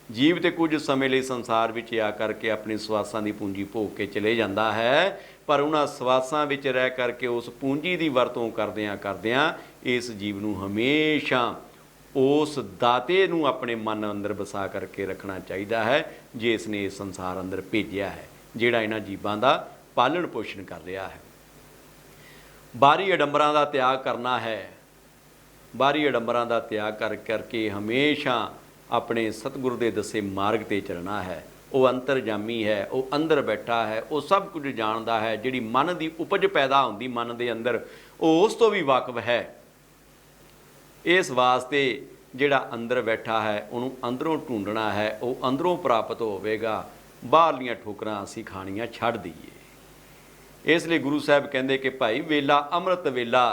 जीव तो कुछ समय लिए संसार विच आ करके अपने स्वासां दी पूंजी भोग के चले जाता है, पर उन्हां स्वासां विच रह करके उस पूंजी की वरतों करदियां करदियां इस जीव नूं हमेशा उस दाते नूं अपने मन अंदर बसा करके रखना चाहिए है, जे इसने इस संसार अंदर भेजिया है, जिहड़ा इन्हां जीवां दा पालन पोषण कर रहा है। बाहरी अडंबरां दा त्याग करना है, बाहरी अडंबरां दा त्याग कर करके हमेशा अपने सतगुरु दे दसे मार्ग ते चलना है। वो अंतरजामी है, वो अंदर बैठा है, वो सब कुछ जानता है। जिहड़ी मन की उपज पैदा होंदी मन के अंदर, वो उस तो भी वाकफ है। इस वास्ते जिहड़ा अंदर बैठा है उन्होंने अंदरों ढूंढना है, वो अंदरों प्राप्त होवेगा। बाहरलियां ठोकरां असीं खाणियां छड्ड दईए। इसलिए गुरु साहब कहते कि भाई वेला अमृत वेला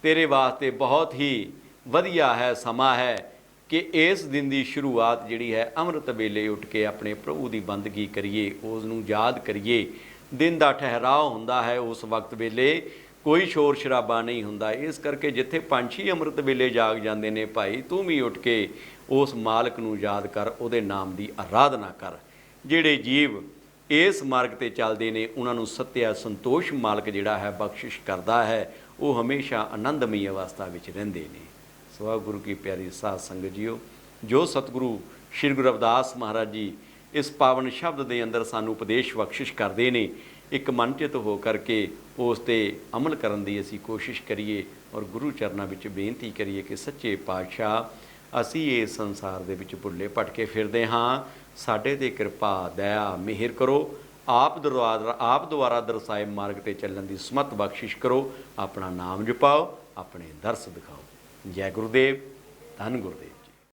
तेरे वास्ते बहुत ही वधिया है, समा है कि इस दिन की शुरुआत जिहड़ी है अमृत वेले उठ के अपने प्रभु की बंदगी करिए, उसनूं याद करिए। दिन का ठहराव हुंदा है, उस वक्त वेले कोई शोर शराबा नहीं हुंदा। इस करके जिथे पंछी अमृत वेले जाग जाते हैं, भाई तू भी उठ के उस मालक नूं याद कर, उहदे नाम की आराधना कर। जिहड़े जीव इस मार्ग ते चलते हैं उन्हां नूं सत्या संतोष मालक जिहड़ा है बख्शिश करता है, वो हमेशा आनंदमई अवस्था विच रहिंदे ने। सो गुरु की प्यारी साध संगत जीओ, जो सतगुरु श्री गुरु रविदास महाराज जी इस पावन शब्द के अंदर सानू उपदेश बख्शिश करते हैं, एक मनचित हो करके उस ते अमल करन दी असी कोशिश करिए और गुरु चरनां विच बेनती करिए कि सच्चे पातशाह असी इस संसार दे विच भुल्ले भटके फिरदे हाँ, साडे ते कृपा दया मेहर करो। आप द्वारा दरसाए मार्ग ते चलण दी समत बख्शिश करो। अपना नाम जपाओ, अपने दर्श दिखाओ। जय गुरुदेव, धन गुरुदेव।